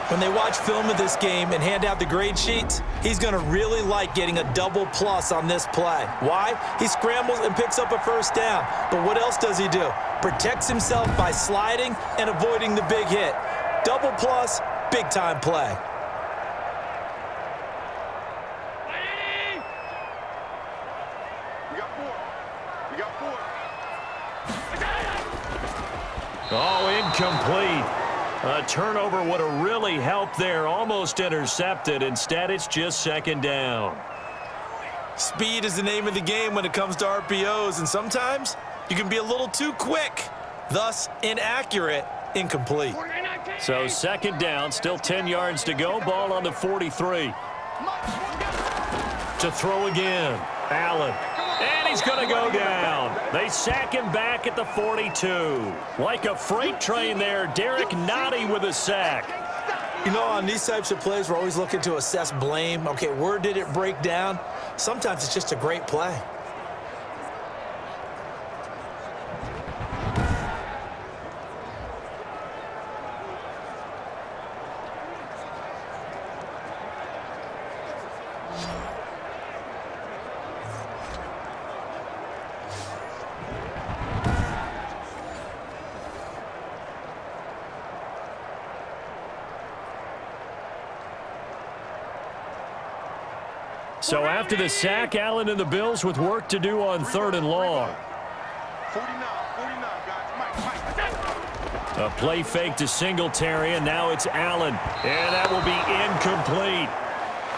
When they watch film of this game and hand out the grade sheets, he's going to really like getting a double plus on this play. Why? He scrambles and picks up a first down. But what else does he do? Protects himself by sliding and avoiding the big hit. Double plus, big-time play. Oh, incomplete. A turnover would have really helped there. Almost intercepted. Instead, it's just 2nd down. Speed is the name of the game when it comes to RPOs, and sometimes you can be a little too quick, thus inaccurate, incomplete. So 2nd down, still 10 yards to go. Ball on the 43. To throw again. Allen. And he's going to go down. They sack him back at the 42. Like a freight train there, Derek Nottie with a sack. You know, on these types of plays, we're always looking to assess blame. Okay, where did it break down? Sometimes it's just a great play. So after the sack, Allen and the Bills with work to do on 3rd and long. 49, guys. Mike. A play fake to Singletary, and now it's Allen. And that will be incomplete.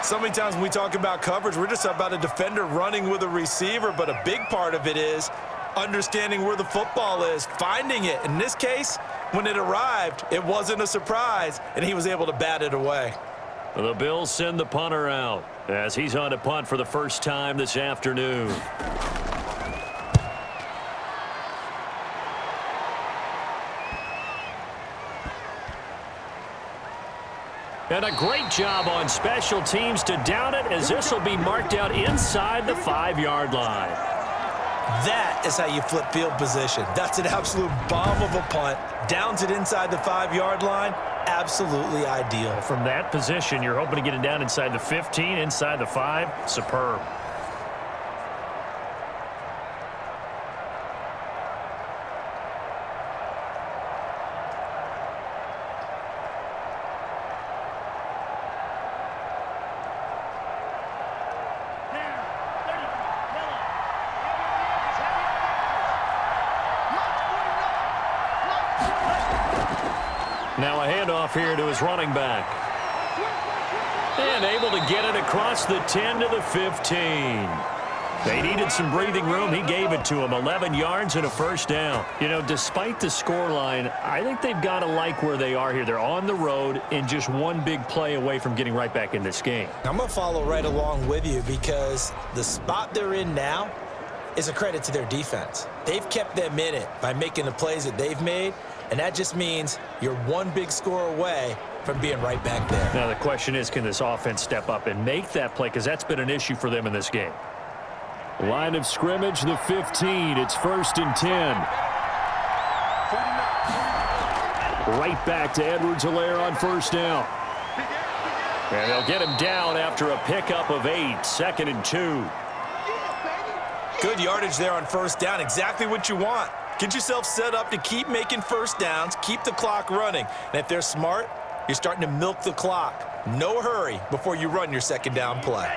So many times when we talk about coverage, we're just about a defender running with a receiver, but a big part of it is understanding where the football is, finding it. In this case, when it arrived, it wasn't a surprise, and he was able to bat it away. The Bills send the punter out as he's on to punt for the first time this afternoon. And a great job on special teams to down it, as this will be marked out inside the 5-yard line. That is how you flip field position. That's an absolute bomb of a punt. Downs it inside the 5-yard line. Absolutely ideal. From that position, you're hoping to get it down inside the 15, inside the 5. Superb. Now a handoff here to his running back. And able to get it across the 10 to the 15. They needed some breathing room. He gave it to him. 11 yards and a first down. You know, despite the scoreline, I think they've got to like where they are here. They're on the road and just one big play away from getting right back in this game. I'm going to follow right along with you because the spot they're in now is a credit to their defense. They've kept them in it by making the plays that they've made, and that just means you're one big score away from being right back there. Now the question is, can this offense step up and make that play? Because that's been an issue for them in this game. Line of scrimmage, the 15. It's 1st and 10. Right back to Edwards-Helaire on first down. And they'll get him down after a pickup of 8. 2nd and 2. Good yardage there on first down. Exactly what you want. Get yourself set up to keep making first downs, keep the clock running. And if they're smart, you're starting to milk the clock. No hurry before you run your second down play.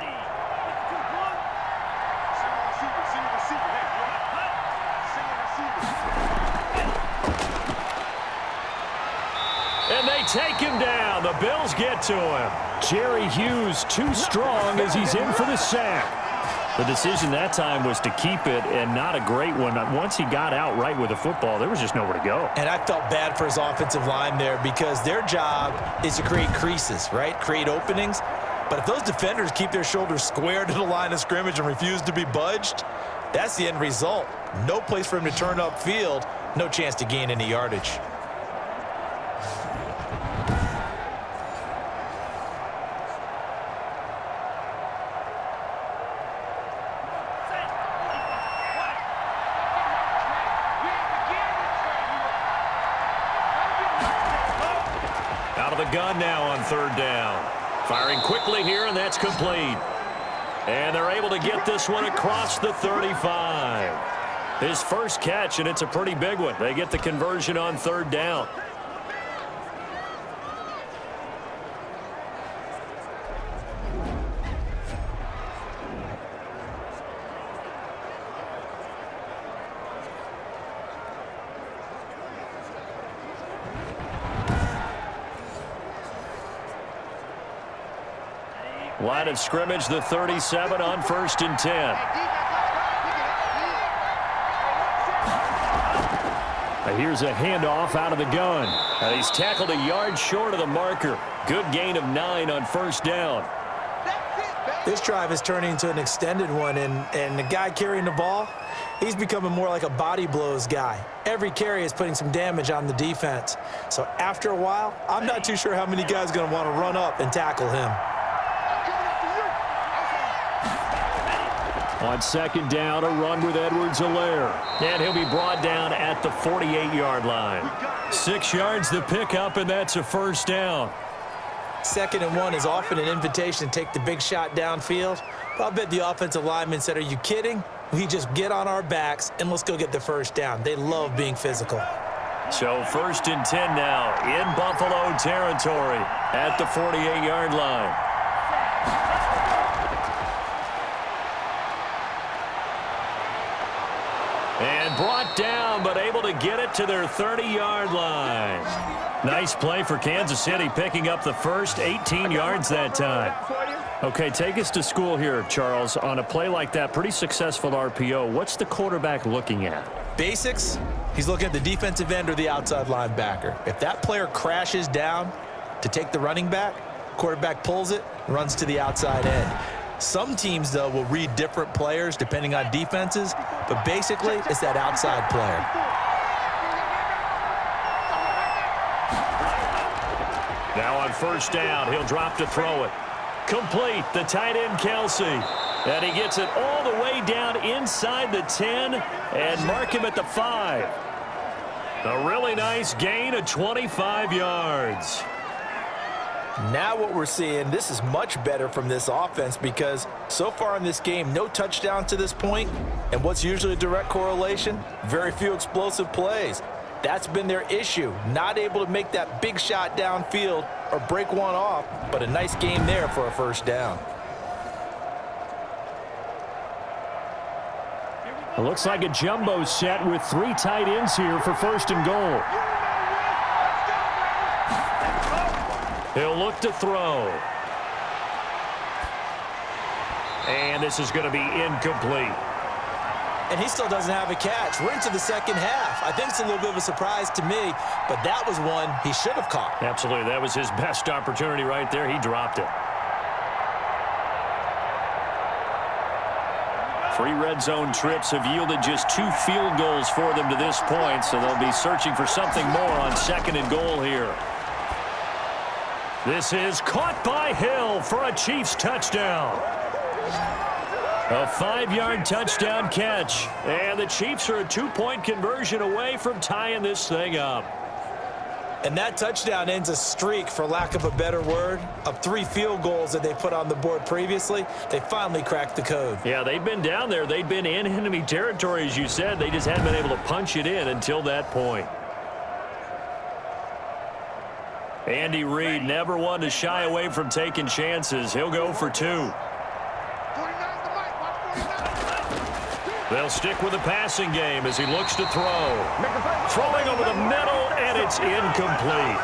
And they take him down. The Bills get to him. Jerry Hughes too strong as he's in for the sack. The decision that time was to keep it, and not a great one. Once he got out right with the football, there was just nowhere to go. And I felt bad for his offensive line there because their job is to create creases, right? Create openings. But if those defenders keep their shoulders square to the line of scrimmage and refuse to be budged, that's the end result. No place for him to turn upfield, no chance to gain any yardage. Gun now on third down. Firing quickly here, and that's complete. And they're able to get this one across the 35. His first catch, and it's a pretty big one. They get the conversion on third down. Line of scrimmage, the 37 on 1st and 10. Here's a handoff out of the gun. And he's tackled a yard short of the marker. Good gain of 9 on first down. This drive is turning into an extended one, and the guy carrying the ball, he's becoming more like a body blows guy. Every carry is putting some damage on the defense. So after a while, I'm not too sure how many guys are going to want to run up and tackle him. On second down, a run with Edwards-Helaire. And he'll be brought down at the 48-yard line. 6 yards the pickup, and that's a first down. 2nd and 1 is often an invitation to take the big shot downfield. But I'll bet the offensive lineman said, are you kidding? We just get on our backs, and let's go get the first down. They love being physical. So 1st and 10 now in Buffalo territory at the 48-yard line. brought down, but able to get it to their 30-yard line. Nice play for Kansas City, picking up the first 18 yards that time. Okay, take us to school here, Charles. On a play like that, pretty successful RPO, what's the quarterback looking at? Basics, he's looking at the defensive end or the outside linebacker. If that player crashes down to take the running back, quarterback pulls it, runs to the outside end. Some teams, though, will read different players depending on defenses, but basically it's that outside player. Now on first down, he'll drop to throw it. Complete, the tight end Kelsey. And he gets it all the way down inside the 10 and mark him at the 5. A really nice gain of 25 yards. Now what we're seeing, this is much better from this offense because so far in this game, no touchdown to this point, and what's usually a direct correlation? Very few explosive plays. That's been their issue, not able to make that big shot downfield or break one off, but a nice game there for a first down. It looks like a jumbo set with 3 tight ends here for first and goal. He'll look to throw. And this is going to be incomplete. And he still doesn't have a catch. We're into the second half. I think it's a little bit of a surprise to me, but that was one he should have caught. Absolutely. That was his best opportunity right there. He dropped it. 3 red zone trips have yielded just 2 field goals for them to this point, so they'll be searching for something more on second and goal here. This is caught by Hill for a Chiefs touchdown. A 5-yard touchdown catch. And the Chiefs are a 2-point conversion away from tying this thing up. And that touchdown ends a streak, for lack of a better word, of 3 field goals that they put on the board previously. They finally cracked the code. Yeah, they'd been down there. They'd been in enemy territory, as you said. They just hadn't been able to punch it in until that point. Andy Reid never one to shy away from taking chances. He'll go for 2. They'll stick with the passing game as he looks to throw. Throwing over the middle, and it's incomplete.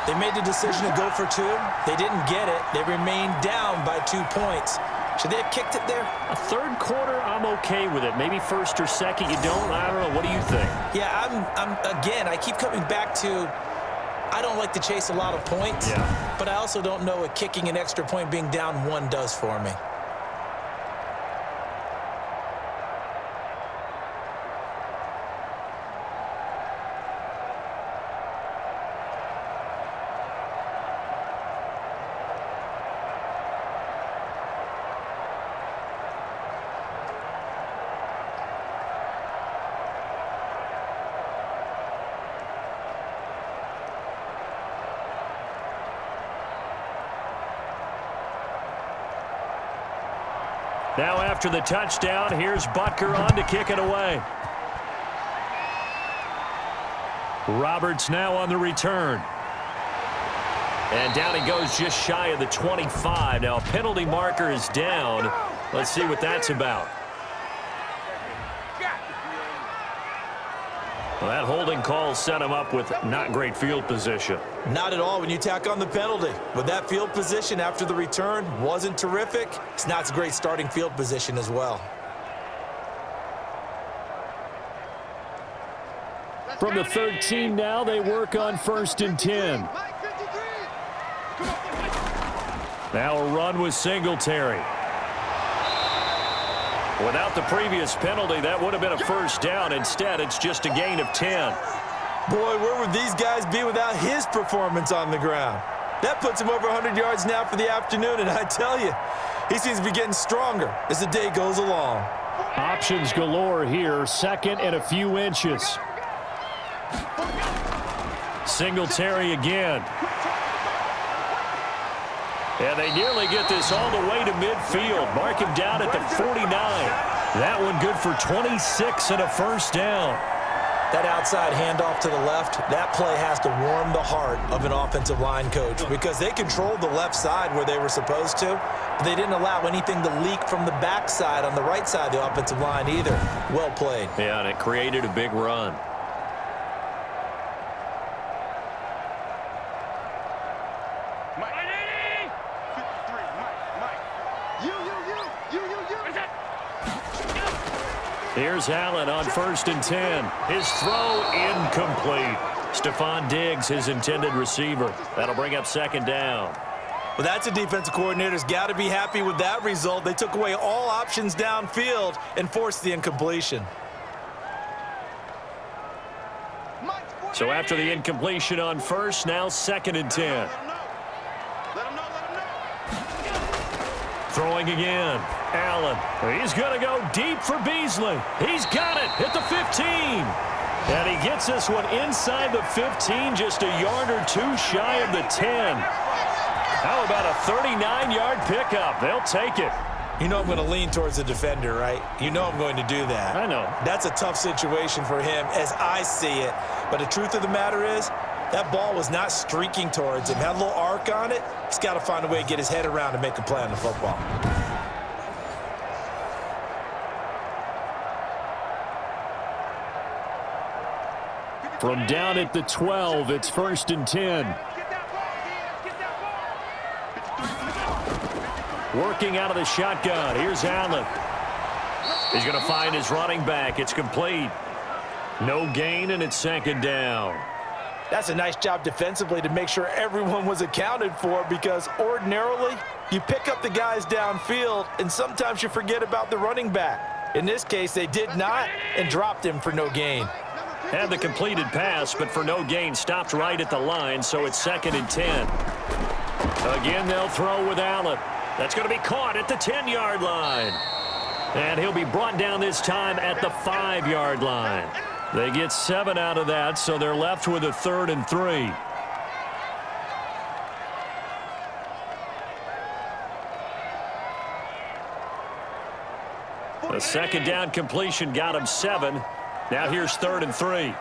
They made the decision to go for 2. They didn't get it. They remained down by 2 points. Should they have kicked it there? A third quarter, I'm okay with it. Maybe first or second, you don't. I don't know. What do you think? Yeah, again, I keep coming back to I don't like to chase a lot of points, but I also don't know what kicking an extra point being down 1 does for me. Now after the touchdown, here's Butker on to kick it away. Roberts now on the return. And down he goes just shy of the 25. Now a penalty marker is down. Let's see what that's about. Well, that holding call set him up with not great field position. Not at all when you tack on the penalty. But that field position after the return wasn't terrific. It's not a great starting field position as well. From the 13 now, they work on first and 10. Now a run with Singletary. Without the previous penalty, that would have been a first down. Instead, it's just a gain of 10. Boy, where would these guys be without his performance on the ground? That puts him over 100 yards now for the afternoon, and I tell you, he seems to be getting stronger as the day goes along. Options galore here, second and a few inches. Singletary again. And they nearly get this all the way to midfield. Mark him down at the 49. That one good for 26 and a first down. That outside handoff to the left, that play has to warm the heart of an offensive line coach because they controlled the left side where they were supposed to, but they didn't allow anything to leak from the backside on the right side of the offensive line either. Well played. Yeah, and it created a big run. Here's Allen on 1st and 10. His throw incomplete. Stephon Diggs, his intended receiver. That'll bring up 2nd down. Well, that's a defensive coordinator's got to be happy with that result. They took away all options downfield and forced the incompletion. So after the incompletion on 1st, now 2nd and 10. Throwing again. Allen. He's going to go deep for Beasley. He's got it at the 15. And he gets this one inside the 15, just a yard or two shy of the 10. How about a 39-yard pickup? They'll take it. You know I'm going to lean towards the defender, right? You know I'm going to do that. I know. That's a tough situation for him as I see it. But the truth of the matter is, that ball was not streaking towards him. Had a little arc on it. He's got to find a way to get his head around and make a play on the football. From down at the 12, it's 1st and 10. Working out of the shotgun. Here's Allen. He's going to find his running back. It's complete. No gain, and it's 2nd down. That's a nice job defensively to make sure everyone was accounted for because ordinarily you pick up the guys downfield and sometimes you forget about the running back. In this case, they did not and dropped him for no gain. Had the completed pass, but for no gain, stopped right at the line, so it's 2nd and 10. Again, they'll throw with Allen. That's going to be caught at the 10-yard line. And he'll be brought down this time at the 5-yard line. They get 7 out of that, so they're left with a 3rd and 3. The 2nd down completion got him 7. Now here's 3rd and 3.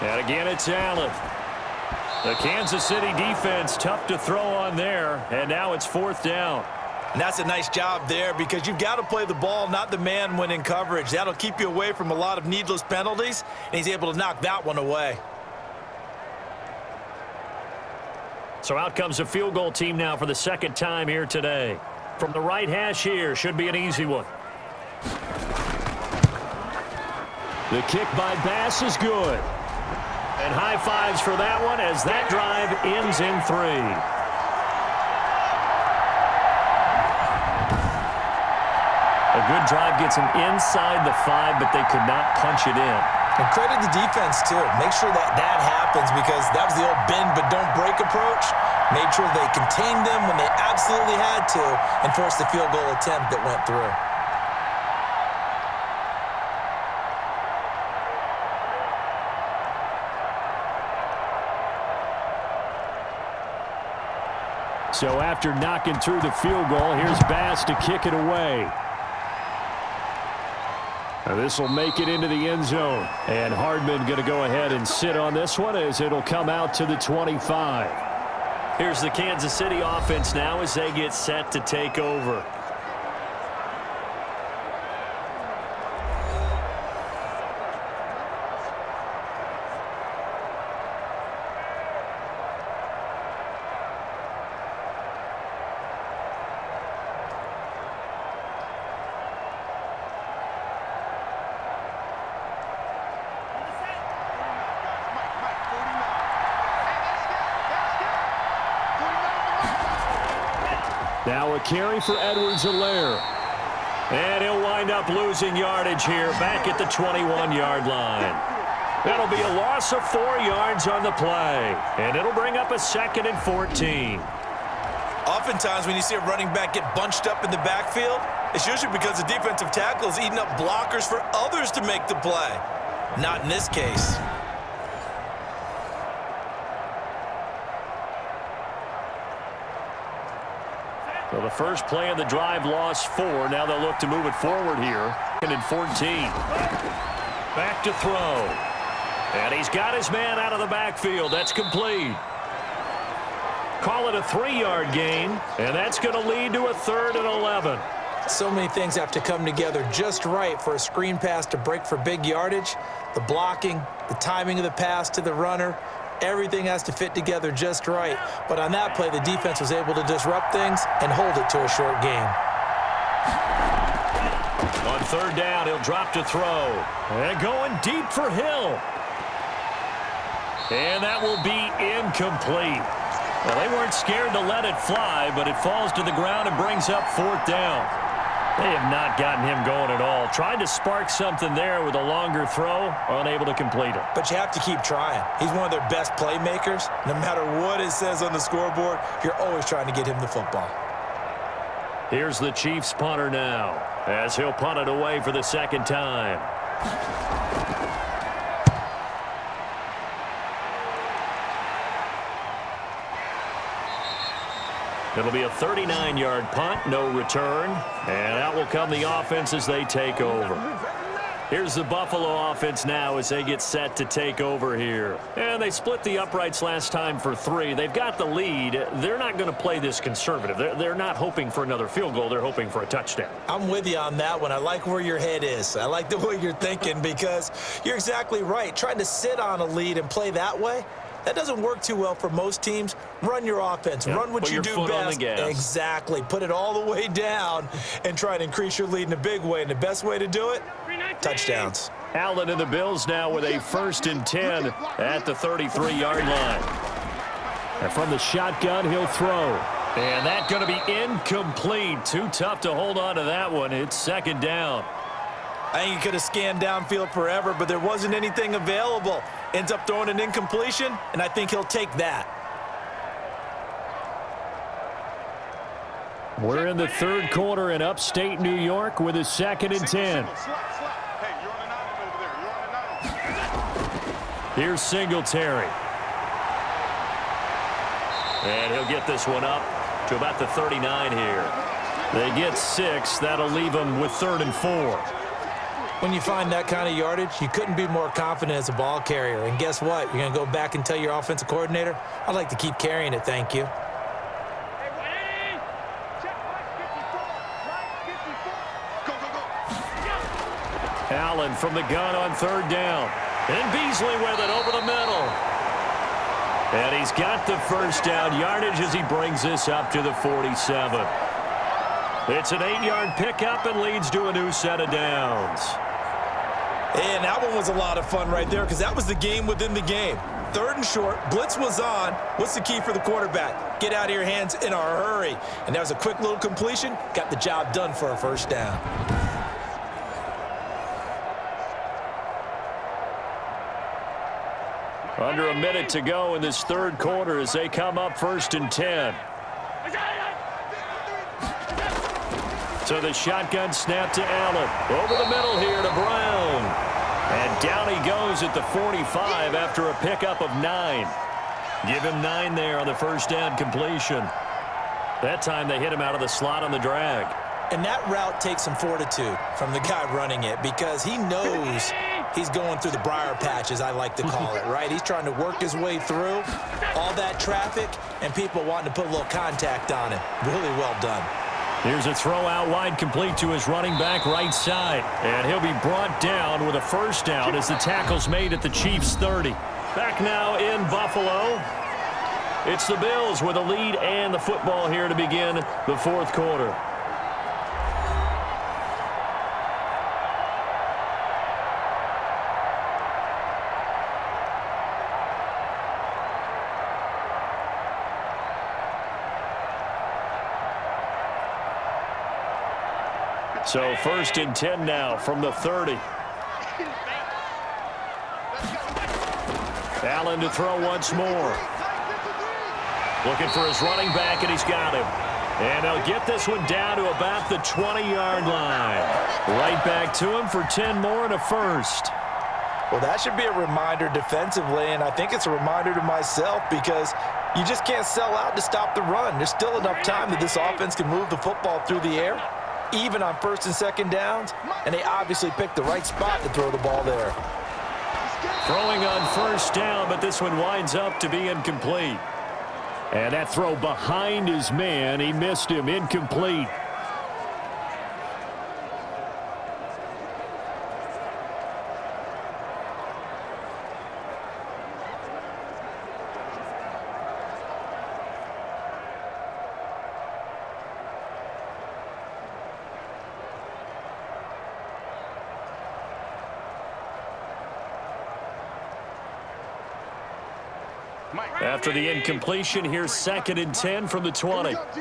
And again, it's Allen. The Kansas City defense tough to throw on there, and now it's 4th down. And that's a nice job there because you've got to play the ball, not the man when in coverage. That'll keep you away from a lot of needless penalties, and he's able to knock that one away. So out comes a field goal team now for the 2nd time here today. From the right hash here, should be an easy one. The kick by Bass is good. And high fives for that one as that drive ends in 3. A good drive gets them inside the 5, but they could not punch it in. And credit the defense, too. Make sure that happens because that was the old bend but don't break approach. Made sure they contained them when they absolutely had to and forced the field goal attempt that went through. So after knocking through the field goal, here's Bass to kick it away. Now this will make it into the end zone. And Hardman going to go ahead and sit on this one as it'll come out to the 25. Here's the Kansas City offense now as they get set to take over. Now a carry for Edwards-Helaire. And he'll wind up losing yardage here back at the 21-yard line. That'll be a loss of 4 yards on the play. And it'll bring up a 2nd and 14. Oftentimes when you see a running back get bunched up in the backfield, it's usually because the defensive tackle is eating up blockers for others to make the play. Not in this case. So the first play of the drive lost 4. Now they'll look to move it forward here. 2nd and 14. Back to throw. And he's got his man out of the backfield. That's complete. Call it a 3-yard gain, and that's going to lead to a 3rd and 11. So many things have to come together just right for a screen pass to break for big yardage. The blocking, the timing of the pass to the runner, everything has to fit together just right. But on that play, the defense was able to disrupt things and hold it to a short game. On 3rd down, he'll drop to throw. And going deep for Hill. And that will be incomplete. Well, they weren't scared to let it fly, but it falls to the ground and brings up 4th down. They have not gotten him going at all. Tried to spark something there with a longer throw, unable to complete it. But you have to keep trying. He's one of their best playmakers. No matter what it says on the scoreboard, you're always trying to get him the football. Here's the Chiefs punter now, as he'll punt it away for the 2nd time. It'll be a 39-yard punt, no return. And out will come the offense as they take over. Here's the Buffalo offense now as they get set to take over here. And they split the uprights last time for 3. They've got the lead. They're not going to play this conservative. They're not hoping for another field goal. They're hoping for a touchdown. I'm with you on that one. I like where your head is. I like the way you're thinking because you're exactly right. Trying to sit on a lead and play that way, that doesn't work too well for most teams. Run your offense. Yep. Run what you do best. Exactly. Put it all the way down and try to increase your lead in a big way. And the best way to do it, touchdowns. Allen and the Bills now with a 1st and 10 at the 33-yard line. And from the shotgun, he'll throw. And that's going to be incomplete. Too tough to hold on to that one. It's 2nd down. I think he could have scanned downfield forever, but there wasn't anything available. Ends up throwing an incompletion, and I think he'll take that. We're in the 3rd quarter in upstate New York with a 2nd and 10. Here's Singletary. And he'll get this one up to about the 39 here. They get 6. That'll leave them with 3rd and 4. When you find that kind of yardage, you couldn't be more confident as a ball carrier. And guess what? You're going to go back and tell your offensive coordinator, I'd like to keep carrying it, thank you. Allen from the gun on 3rd down. And Beasley with it over the middle. And he's got the 1st down yardage as he brings this up to the 47. It's an 8-yard pickup and leads to a new set of downs. And that one was a lot of fun right there because that was the game within the game. 3rd and short, blitz was on. What's the key for the quarterback? Get out of your hands in a hurry. And that was a quick little completion. Got the job done for a 1st down. Under a minute to go in this 3rd quarter as they come up 1st and 10. So the shotgun snap to Allen. Over the middle here to Brown. And down he goes at the 45 after a pickup of 9. Give him 9 there on the 1st down completion. That time they hit him out of the slot on the drag. And that route takes some fortitude from the guy running it because he knows he's going through the briar patch, as I like to call it, right? He's trying to work his way through all that traffic and people wanting to put a little contact on it. Really well done. Here's a throw out wide complete to his running back right side. And he'll be brought down with a 1st down as the tackle's made at the Chiefs' 30. Back now in Buffalo. It's the Bills with a lead and the football here to begin the 4th quarter. So 1st and 10 now from the 30. Allen to throw once more. Looking for his running back, and he's got him. And they'll get this one down to about the 20-yard line. Right back to him for 10 more and a 1st. Well, that should be a reminder defensively, and I think it's a reminder to myself because you just can't sell out to stop the run. There's still enough time that this offense can move the football through the air. even on first and second downs, and they obviously picked the right spot to throw the ball there. Throwing on first down, but this one winds up to be incomplete. And that throw behind his man, he missed him, incomplete. After the incompletion, here's 2nd and 10 from the 20. Get off the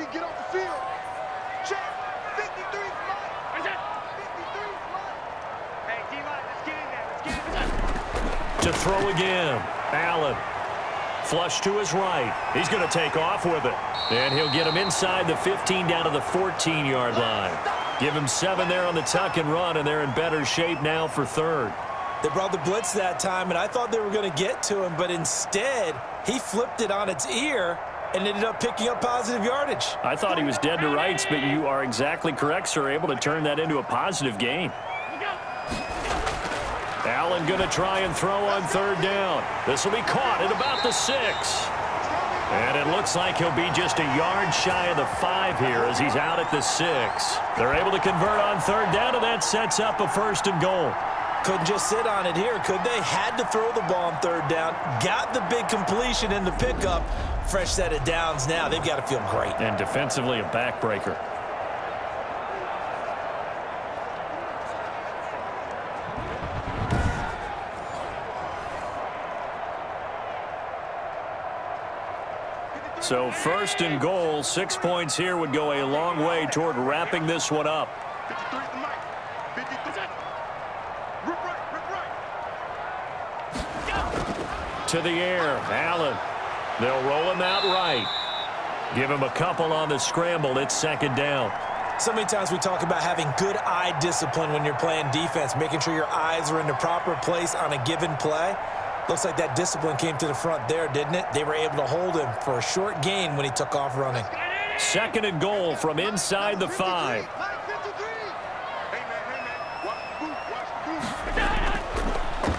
field. Check. 53 Mike. 53 Mike. Hey, D-line, let's get in there. Let's get in there. To throw again. Allen. Flush to his right. He's going to take off with it. And he'll get him inside the 15 down to the 14-yard line. Give him 7 there on the tuck and run, and they're in better shape now for 3rd. They brought the blitz that time, and I thought they were going to get to him, but instead, he flipped it on its ear and ended up picking up positive yardage. I thought he was dead to rights, but you are exactly correct, sir. Able to turn that into a positive gain. Allen going to try and throw on 3rd down. This will be caught at about the 6. And it looks like he'll be just a yard shy of the 5 here as he's out at the 6. They're able to convert on 3rd down, and that sets up a 1st and goal. Couldn't just sit on it here, could they? Had to throw the ball on 3rd down. Got the big completion in the pickup. Fresh set of downs now. They've got to feel great. And defensively, a backbreaker. So 1st and goal, 6 points here would go a long way toward wrapping this one up. 53 Mike. 53. Rip right. To the air, Allen. They'll roll him out right. Give him a couple on the scramble. It's 2nd down. So many times we talk about having good eye discipline when you're playing defense, making sure your eyes are in the proper place on a given play. Looks like that discipline came to the front there, didn't it? They were able to hold him for a short gain when he took off running. 2nd and goal from inside the 5.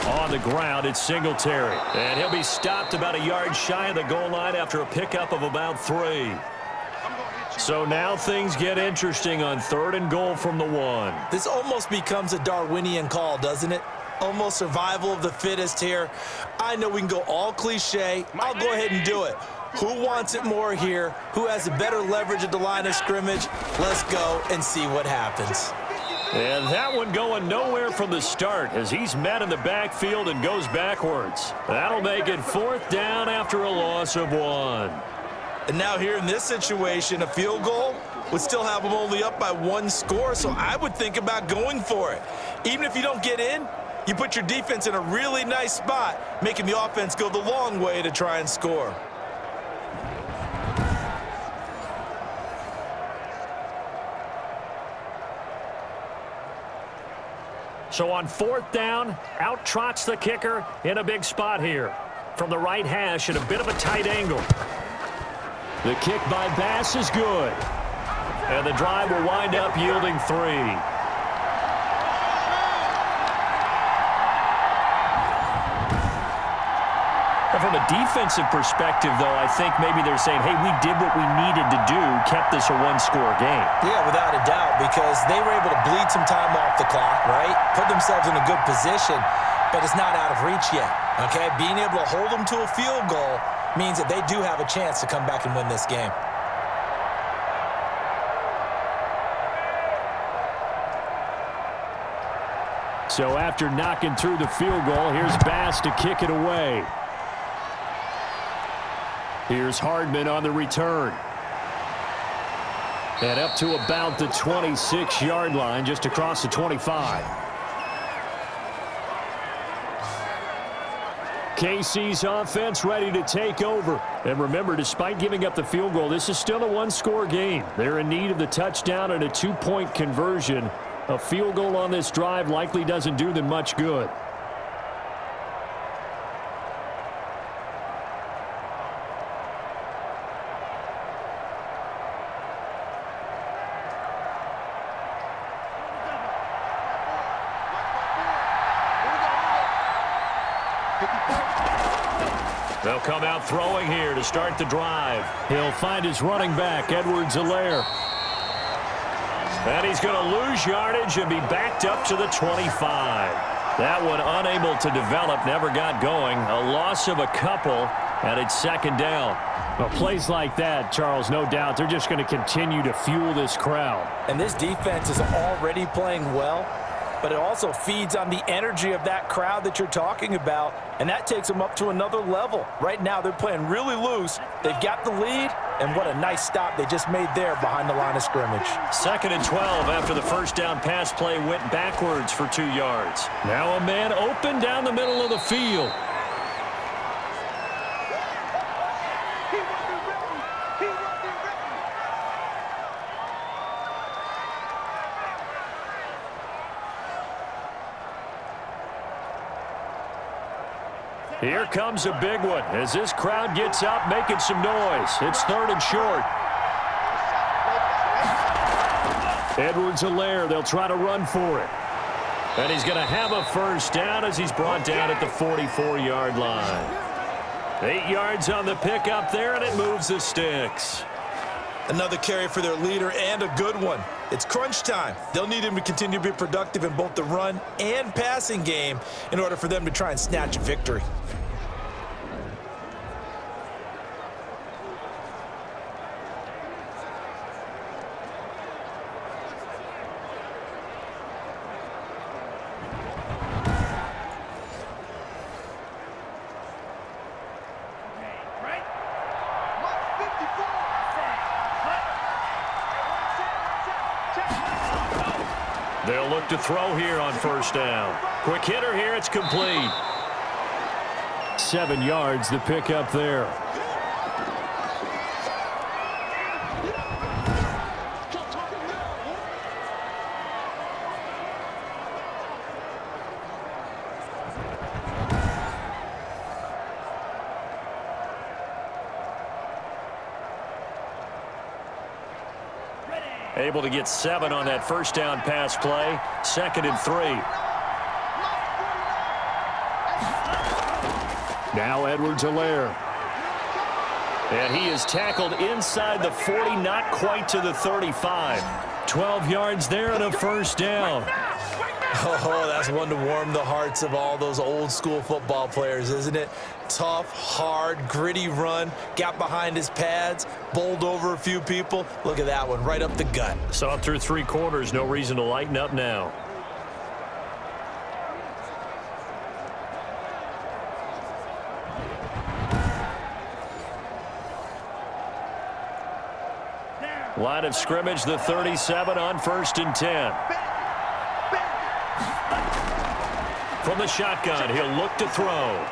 On the ground, it's Singletary. And he'll be stopped about a yard shy of the goal line after a pickup of about 3. So now things get interesting on 3rd and goal from the 1. This almost becomes a Darwinian call, doesn't it? Almost survival of the fittest here. I know we can go all cliche. I'll go ahead and do it. Who wants it more here? Who has a better leverage at the line of scrimmage? Let's go and see what happens. And that one going nowhere from the start as he's met in the backfield and goes backwards. That'll make it 4th down after a loss of 1. And now here in this situation, a field goal would still have them only up by 1 score, so I would think about going for it. Even if you don't get in, you put your defense in a really nice spot, making the offense go the long way to try and score. So on 4th down, out trots the kicker in a big spot here. From the right hash at a bit of a tight angle. The kick by Bass is good. And the drive will wind up yielding 3. From a defensive perspective, though, I think maybe they're saying, hey, we did what we needed to do, kept this a 1-score game. Yeah, without a doubt, because they were able to bleed some time off the clock, right? Put themselves in a good position, but it's not out of reach yet, okay? Being able to hold them to a field goal means that they do have a chance to come back and win this game. So after knocking through the field goal, here's Bass to kick it away. Here's Hardman on the return. And up to about the 26-yard line, just across the 25. KC's offense ready to take over. And remember, despite giving up the field goal, this is still a 1-score game. They're in need of the touchdown and a 2-point conversion. A field goal on this drive likely doesn't do them much good. They'll come out throwing here to start the drive. He'll find his running back, Edwards-Helaire. And he's going to lose yardage and be backed up to the 25. That one unable to develop, never got going. A loss of a couple, and it's second down. Well, plays like that, Charles, no doubt, they're just going to continue to fuel this crowd. And this defense is already playing well, but it also feeds on the energy of that crowd that you're talking about, and that takes them up to another level. Right now, they're playing really loose. They've got the lead, and what a nice stop they just made there behind the line of scrimmage. 2nd and 12 after the first down pass play went backwards for 2 yards. Now a man open down the middle of the field. Here comes a big one as this crowd gets up making some noise. It's 3rd and short. Edwards-Helaire, they'll try to run for it. And he's going to have a first down as he's brought down at the 44-yard line. 8 yards on the pickup there, and it moves the sticks. Another carry for their leader and a good one. It's crunch time. They'll need him to continue to be productive in both the run and passing game in order for them to try and snatch a victory. They'll look to throw here on first down. Quick hitter here, it's complete. 7 yards, the pickup there. Able to get 7 on that first down pass play. 2nd and 3. Now Edwards-Helaire. And he is tackled inside the 40, not quite to the 35. 12 yards there and a first down. Oh, that's one to warm the hearts of all those old school football players, isn't it? Tough, hard, gritty run, got behind his pads, bowled over a few people. Look at that one, right up the gut. Saw it through 3 quarters, no reason to lighten up now. Line of scrimmage, the 37 on 1st and 10. From the shotgun, he'll look to throw.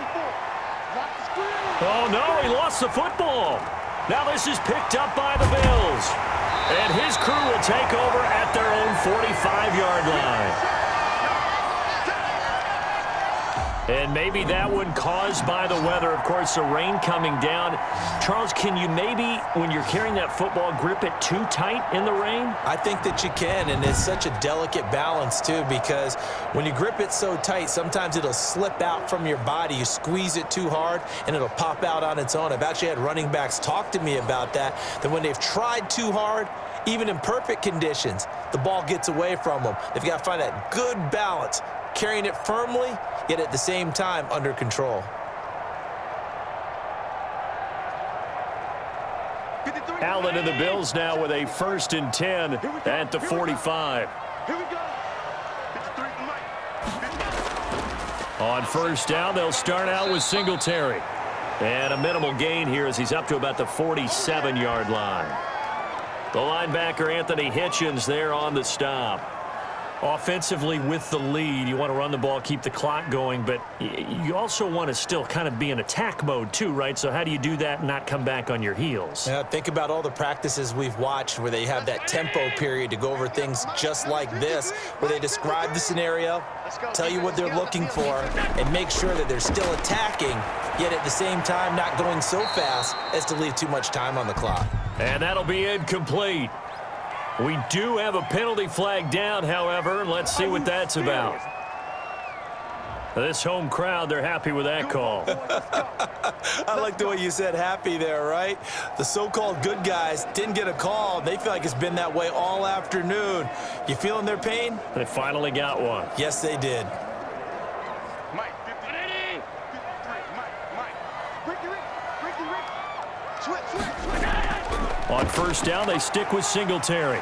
Oh, no, he lost the football. Now this is picked up by the Bills. And his crew will take over at their own 45-yard line. And maybe that one caused by the weather. Of course, the rain coming down. Charles, can you maybe, when you're carrying that football, grip it too tight in the rain? I think that you can, and it's such a delicate balance, too, because when you grip it so tight, sometimes it'll slip out from your body. You squeeze it too hard, and it'll pop out on its own. I've actually had running backs talk to me about that when they've tried too hard, even in perfect conditions, the ball gets away from them. They've got to find that good balance, carrying it firmly, yet at the same time under control. Allen and the Bills now with a 1st and 10 at the 45. Here we go. 53 Mike. On first down, they'll start out with Singletary. And a minimal gain here as he's up to about the 47-yard line. The linebacker, Anthony Hitchens, there on the stop. Offensively with the lead, you want to run the ball, keep the clock going, but you also want to still kind of be in attack mode too, right? So how do you do that and not come back on your heels? Yeah, think about all the practices we've watched where they have that tempo period to go over things just like this, where they describe the scenario, tell you what they're looking for, and make sure that they're still attacking, yet at the same time not going so fast as to leave too much time on the clock. And that'll be incomplete. We do have a penalty flag down, however. Let's see what that's about. This home crowd, they're happy with that call. I like the way you said happy there, right? The so-called good guys didn't get a call. They feel like it's been that way all afternoon. You feeling their pain? They finally got one. Yes, they did. Mike, 53, Mike. Ricky. Switch. On first down, they stick with Singletary.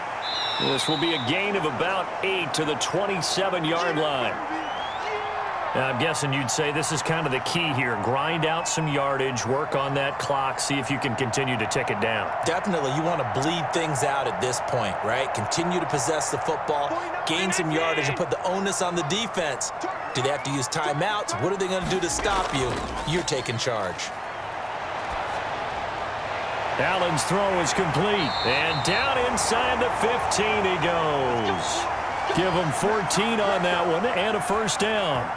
This will be a gain of about 8 to the 27-yard line. I'm guessing you'd say this is kind of the key here. Grind out some yardage, work on that clock, see if you can continue to tick it down. Definitely, you want to bleed things out at this point, right? Continue to possess the football, gain some yardage, and put the onus on the defense. Do they have to use timeouts? What are they going to do to stop you? You're taking charge. Allen's throw is complete. And down inside the 15 he goes. Give him 14 on that one and a first down.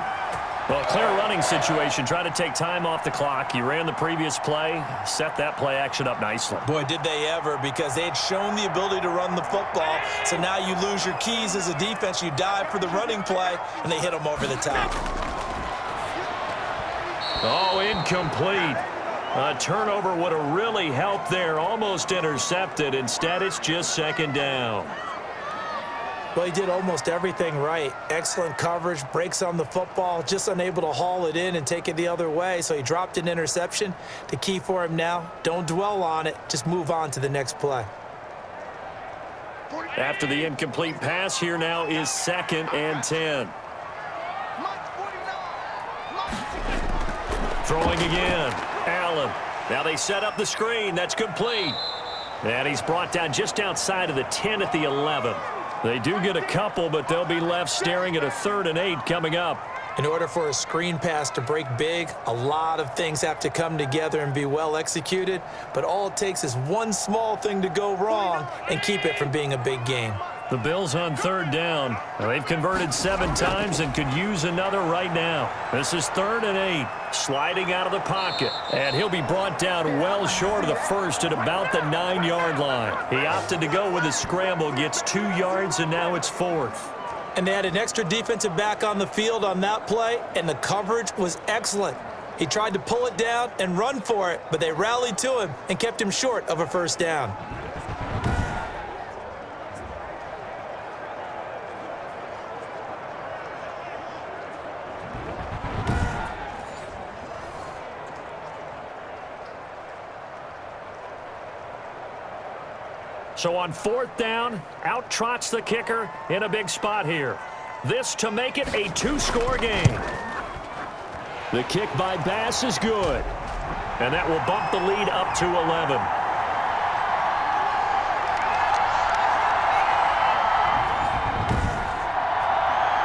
Well, clear running situation. Try to take time off the clock. You ran the previous play, set that play action up nicely. Boy, did they ever, because they had shown the ability to run the football. So now you lose your keys as a defense. You dive for the running play, and they hit them over the top. Oh, incomplete. A turnover would have really helped there. Almost intercepted. Instead, it's just second down. Well, he did almost everything right. Excellent coverage, breaks on the football, just unable to haul it in and take it the other way. So he dropped an interception. The key for him now, don't dwell on it. Just move on to the next play. After the incomplete pass, here now is 2nd and 10. Throwing again. Allen. Now they set up the screen. That's complete. And he's brought down just outside of the 10 at the 11. They do get a couple, but they'll be left staring at a 3rd and 8 coming up. In order for a screen pass to break big, a lot of things have to come together and be well executed, but all it takes is one small thing to go wrong and keep it from being a big game. The Bills on 3rd down. They've converted 7 times and could use another right now. This is 3rd and 8. Sliding out of the pocket. And he'll be brought down well short of the first at about the 9-yard line. He opted to go with a scramble, gets 2 yards, and now it's 4th. And they had an extra defensive back on the field on that play, and the coverage was excellent. He tried to pull it down and run for it, but they rallied to him and kept him short of a first down. So on 4th down, out trots the kicker in a big spot here. This to make it a 2-score game. The kick by Bass is good. And that will bump the lead up to 11.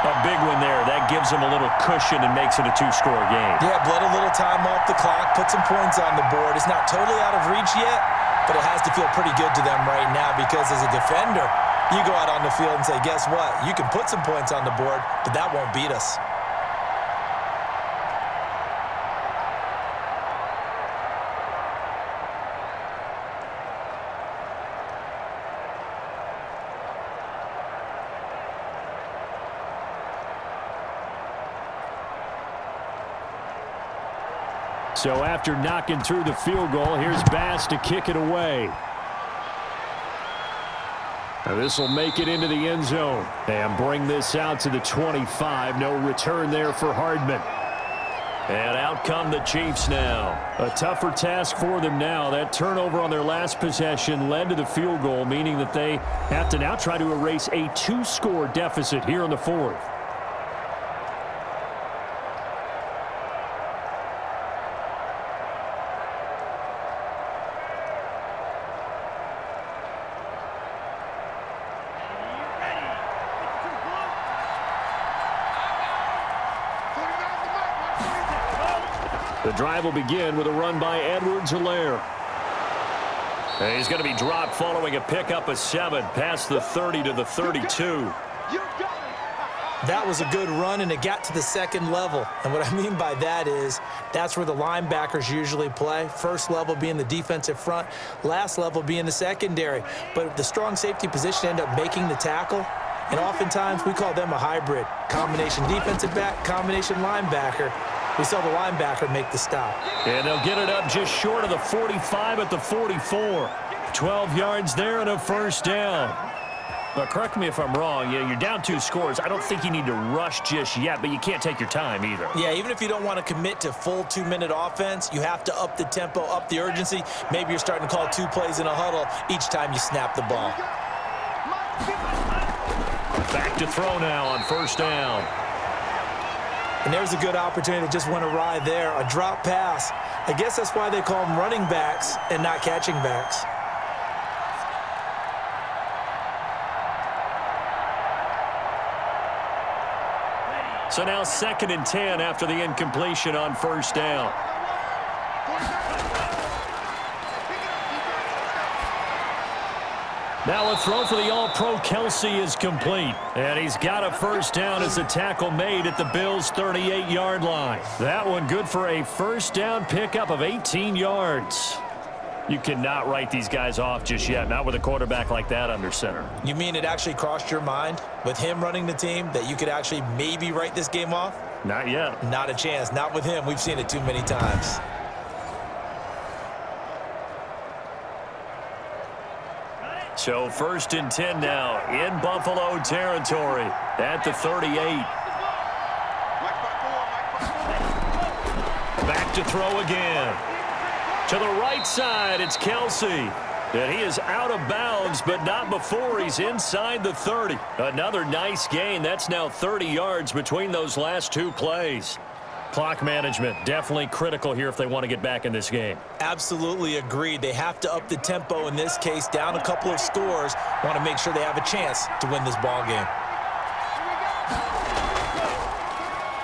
A big one there. That gives them a little cushion and makes it a 2-score game. Yeah, bled a little time off the clock, put some points on the board. It's not totally out of reach yet, but it has to feel pretty good to them right now because as a defender, you go out on the field and say, guess what? You can put some points on the board, but that won't beat us. So after knocking through the field goal, here's Bass to kick it away. This will make it into the end zone and bring this out to the 25. No return there for Hardman. And out come the Chiefs now. A tougher task for them now. That turnover on their last possession led to the field goal, meaning that they have to now try to erase a 2-score deficit here in the 4th. The drive will begin with a run by Edwards-Helaire. And he's going to be dropped following a pickup of 7 past the 30 to the 32. That was a good run, and it got to the 2nd level. And what I mean by that is that's where the linebackers usually play. First level being the defensive front, last level being the secondary. But the strong safety position ended up making the tackle, And oftentimes, we call them a hybrid. Combination defensive back, combination linebacker. We saw the linebacker make the stop. And they'll get it up just short of the 45 at the 44. 12 yards there and a first down. But correct me if I'm wrong, you're down 2 scores. I don't think you need to rush just yet, but you can't take your time either. Yeah, even if you don't want to commit to full 2-minute offense, you have to up the tempo, up the urgency. Maybe you're starting to call 2 plays in a huddle each time you snap the ball. Back to throw now on first down. And there's a good opportunity that just went awry there, a drop pass. I guess that's why they call them running backs and not catching backs. So now 2nd and 10 after the incompletion on first down. Now a throw for the All-Pro Kelsey is complete. And he's got a first down as a tackle made at the Bills' 38-yard line. That one good for a first down pickup of 18 yards. You cannot write these guys off just yet, not with a quarterback like that under center. You mean it actually crossed your mind with him running the team that you could actually maybe write this game off? Not yet. Not a chance. Not with him. We've seen it too many times. So 1st and 10 now in Buffalo territory at the 38. Back to throw again. To the right side, it's Kelsey. And he is out of bounds, but not before he's inside the 30. Another nice gain. That's now 30 yards between those last 2 plays. Clock management definitely critical here if they want to get back in this game. Absolutely agreed. They have to up the tempo in this case, down a couple of scores. Want to make sure they have a chance to win this ball game.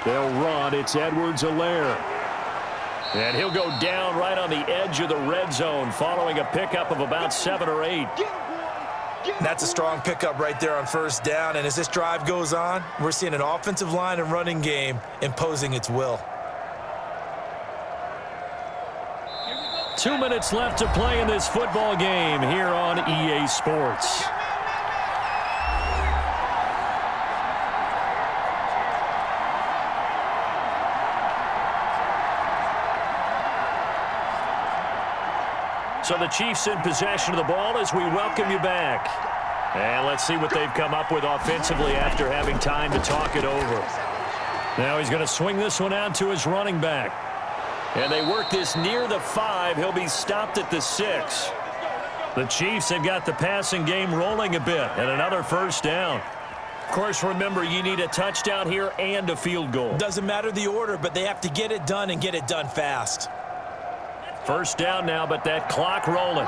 They'll run. It's Edwards-Helaire. And he'll go down right on the edge of the red zone following a pickup of about 7 or 8. That's a strong pickup right there on first down. And as this drive goes on, we're seeing an offensive line and running game imposing its will. 2 minutes left to play in this football game here on EA Sports. So the Chiefs in possession of the ball as we welcome you back. And let's see what they've come up with offensively after having time to talk it over. Now he's going to swing this one out to his running back. And they work this near the 5. He'll be stopped at the 6. The Chiefs have got the passing game rolling a bit and another first down. Of course, remember, you need a touchdown here and a field goal. Doesn't matter the order, but they have to get it done and get it done fast. First down now, but that clock rolling.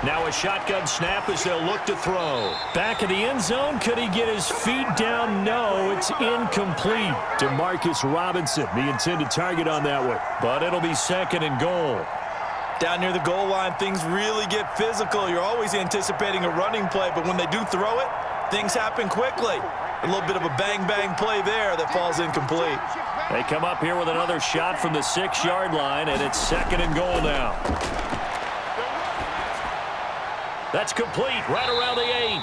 Now a shotgun snap as they'll look to throw. Back in the end zone. Could he get his feet down? No, it's incomplete. Demarcus Robinson, the intended target on that one. But it'll be 2nd and goal. Down near the goal line, things really get physical. You're always anticipating a running play, but when they do throw it, things happen quickly. A little bit of a bang-bang play there that falls incomplete. They come up here with another shot from the 6-yard line, and it's 2nd and goal now. That's complete right around the 8.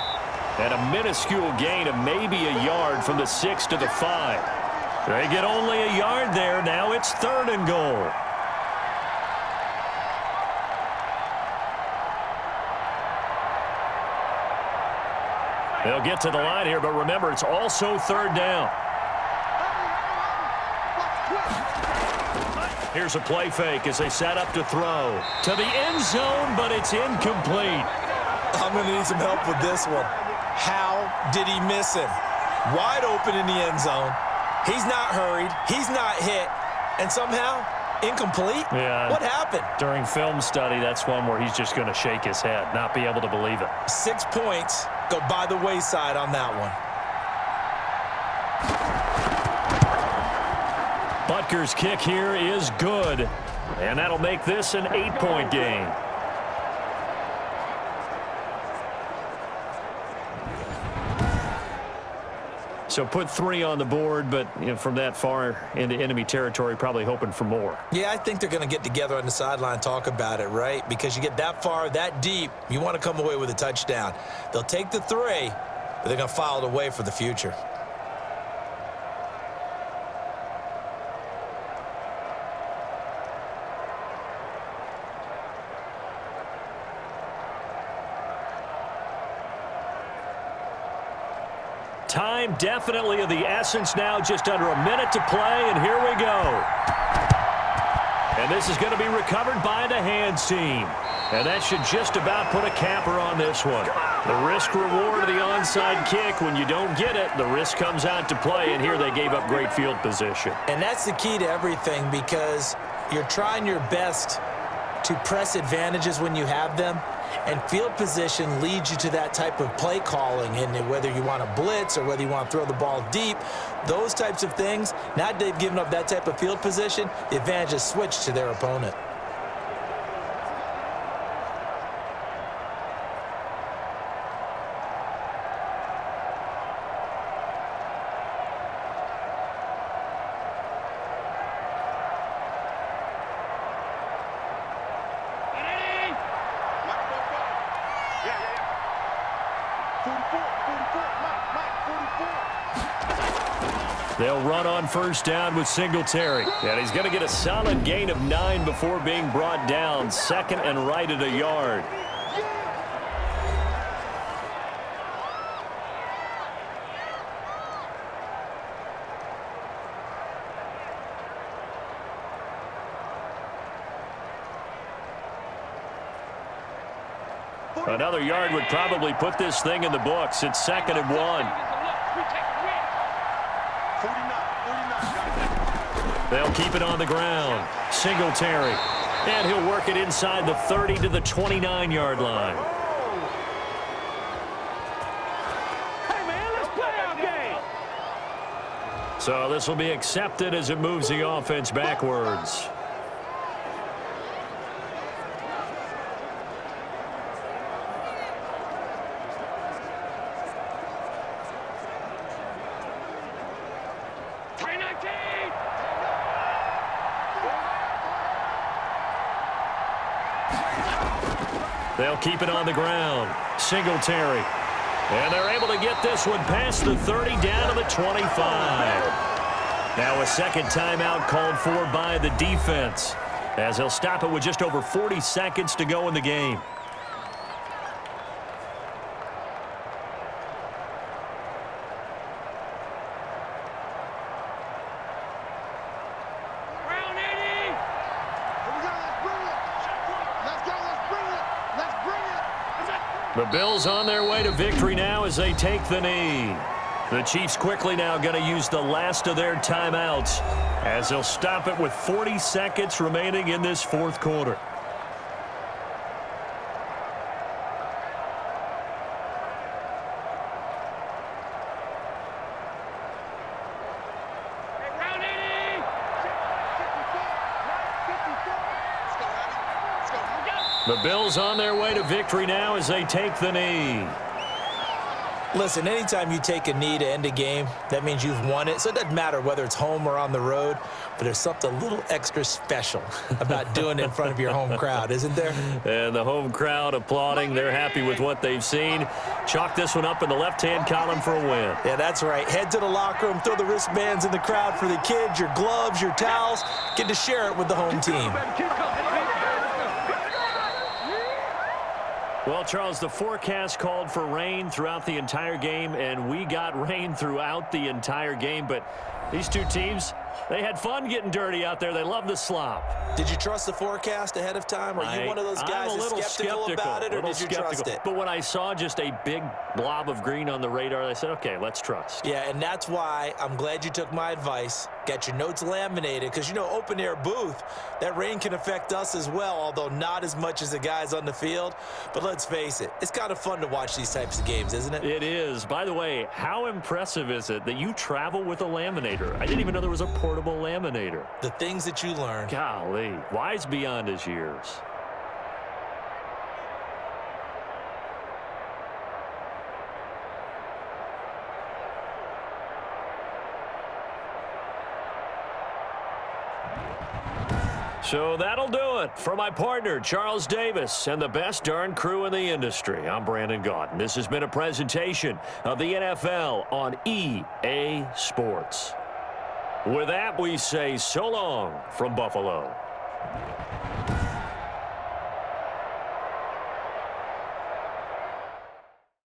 And a minuscule gain of maybe a yard from the 6 to the 5. They get only a yard there. Now it's 3rd and goal. They'll get to the line here, but remember, it's also 3rd down. Here's a play fake as they set up to throw. To the end zone, but it's incomplete. I'm going to need some help with this one. How did he miss him? Wide open in the end zone. He's not hurried. He's not hit. And somehow, incomplete? Yeah. What happened? During film study, that's one where he's just going to shake his head, not be able to believe it. 6 points go by the wayside on that one. Butker's kick here is good, and that'll make this an 8-point game. So put 3 on the board, but from that far into enemy territory, probably hoping for more. Yeah, I think they're going to get together on the sideline and talk about it, right? Because you get that far, that deep, you want to come away with a touchdown. They'll take the 3, but they're going to file it away for the future. Time definitely of the essence now, just under a minute to play, and here we go. And this is going to be recovered by the hands team. And that should just about put a capper on this one. The risk-reward of the onside kick, when you don't get it, the risk comes out to play, and here they gave up great field position. And that's the key to everything, because you're trying your best to press advantages when you have them. And field position leads you to that type of play calling, and whether you want to blitz or whether you want to throw the ball deep, those types of things, now that they've given up that type of field position, the advantage is switched to their opponent. They'll run on first down with Singletary. And he's going to get a solid gain of 9 before being brought down. Second and right at a yard. Another yard would probably put this thing in the books. It's 2nd and 1. They'll keep it on the ground. Singletary. And he'll work it inside the 30 to the 29-yard line. Hey, man, let's play our game. So this will be accepted as it moves the offense backwards. They'll keep it on the ground. Singletary. And they're able to get this one past the 30 down to the 25. Now a second timeout called for by the defense, as they'll stop it with just over 40 seconds to go in the game. The Bills on their way to victory now as they take the knee. The Chiefs quickly now going to use the last of their timeouts as they'll stop it with 40 seconds remaining in this fourth quarter. The Bills on their way to victory now as they take the knee. Listen, anytime you take a knee to end a game, that means you've won it. So it doesn't matter whether it's home or on the road, but there's something a little extra special about doing it in front of your home crowd, isn't there? And the home crowd applauding. They're happy with what they've seen. Chalk this one up in the left-hand column for a win. Yeah, that's right. Head to the locker room, throw the wristbands in the crowd for the kids, your gloves, your towels. Get to share it with the home team. Well, Charles, the forecast called for rain throughout the entire game, and we got rain throughout the entire game. But these two teams, they had fun getting dirty out there. They love the slop. Did you trust the forecast ahead of time? Are you one of those guys that's skeptical about it, or did you trust it? But when I saw just a big blob of green on the radar, I said, okay, let's trust. Yeah, and that's why I'm glad you took my advice. Got your notes laminated, because, you know, open-air booth, that rain can affect us as well, although not as much as the guys on the field. But let's face it, it's kind of fun to watch these types of games, isn't it? It is. By the way, how impressive is it that you travel with a laminator? I didn't even know there was a portable laminator. The things that you learn. Golly, wise beyond his years. So that'll do it. For my partner, Charles Davis, and the best darn crew in the industry, I'm Brandon Gaudin. This has been a presentation of the NFL on EA Sports. With that, we say so long from Buffalo.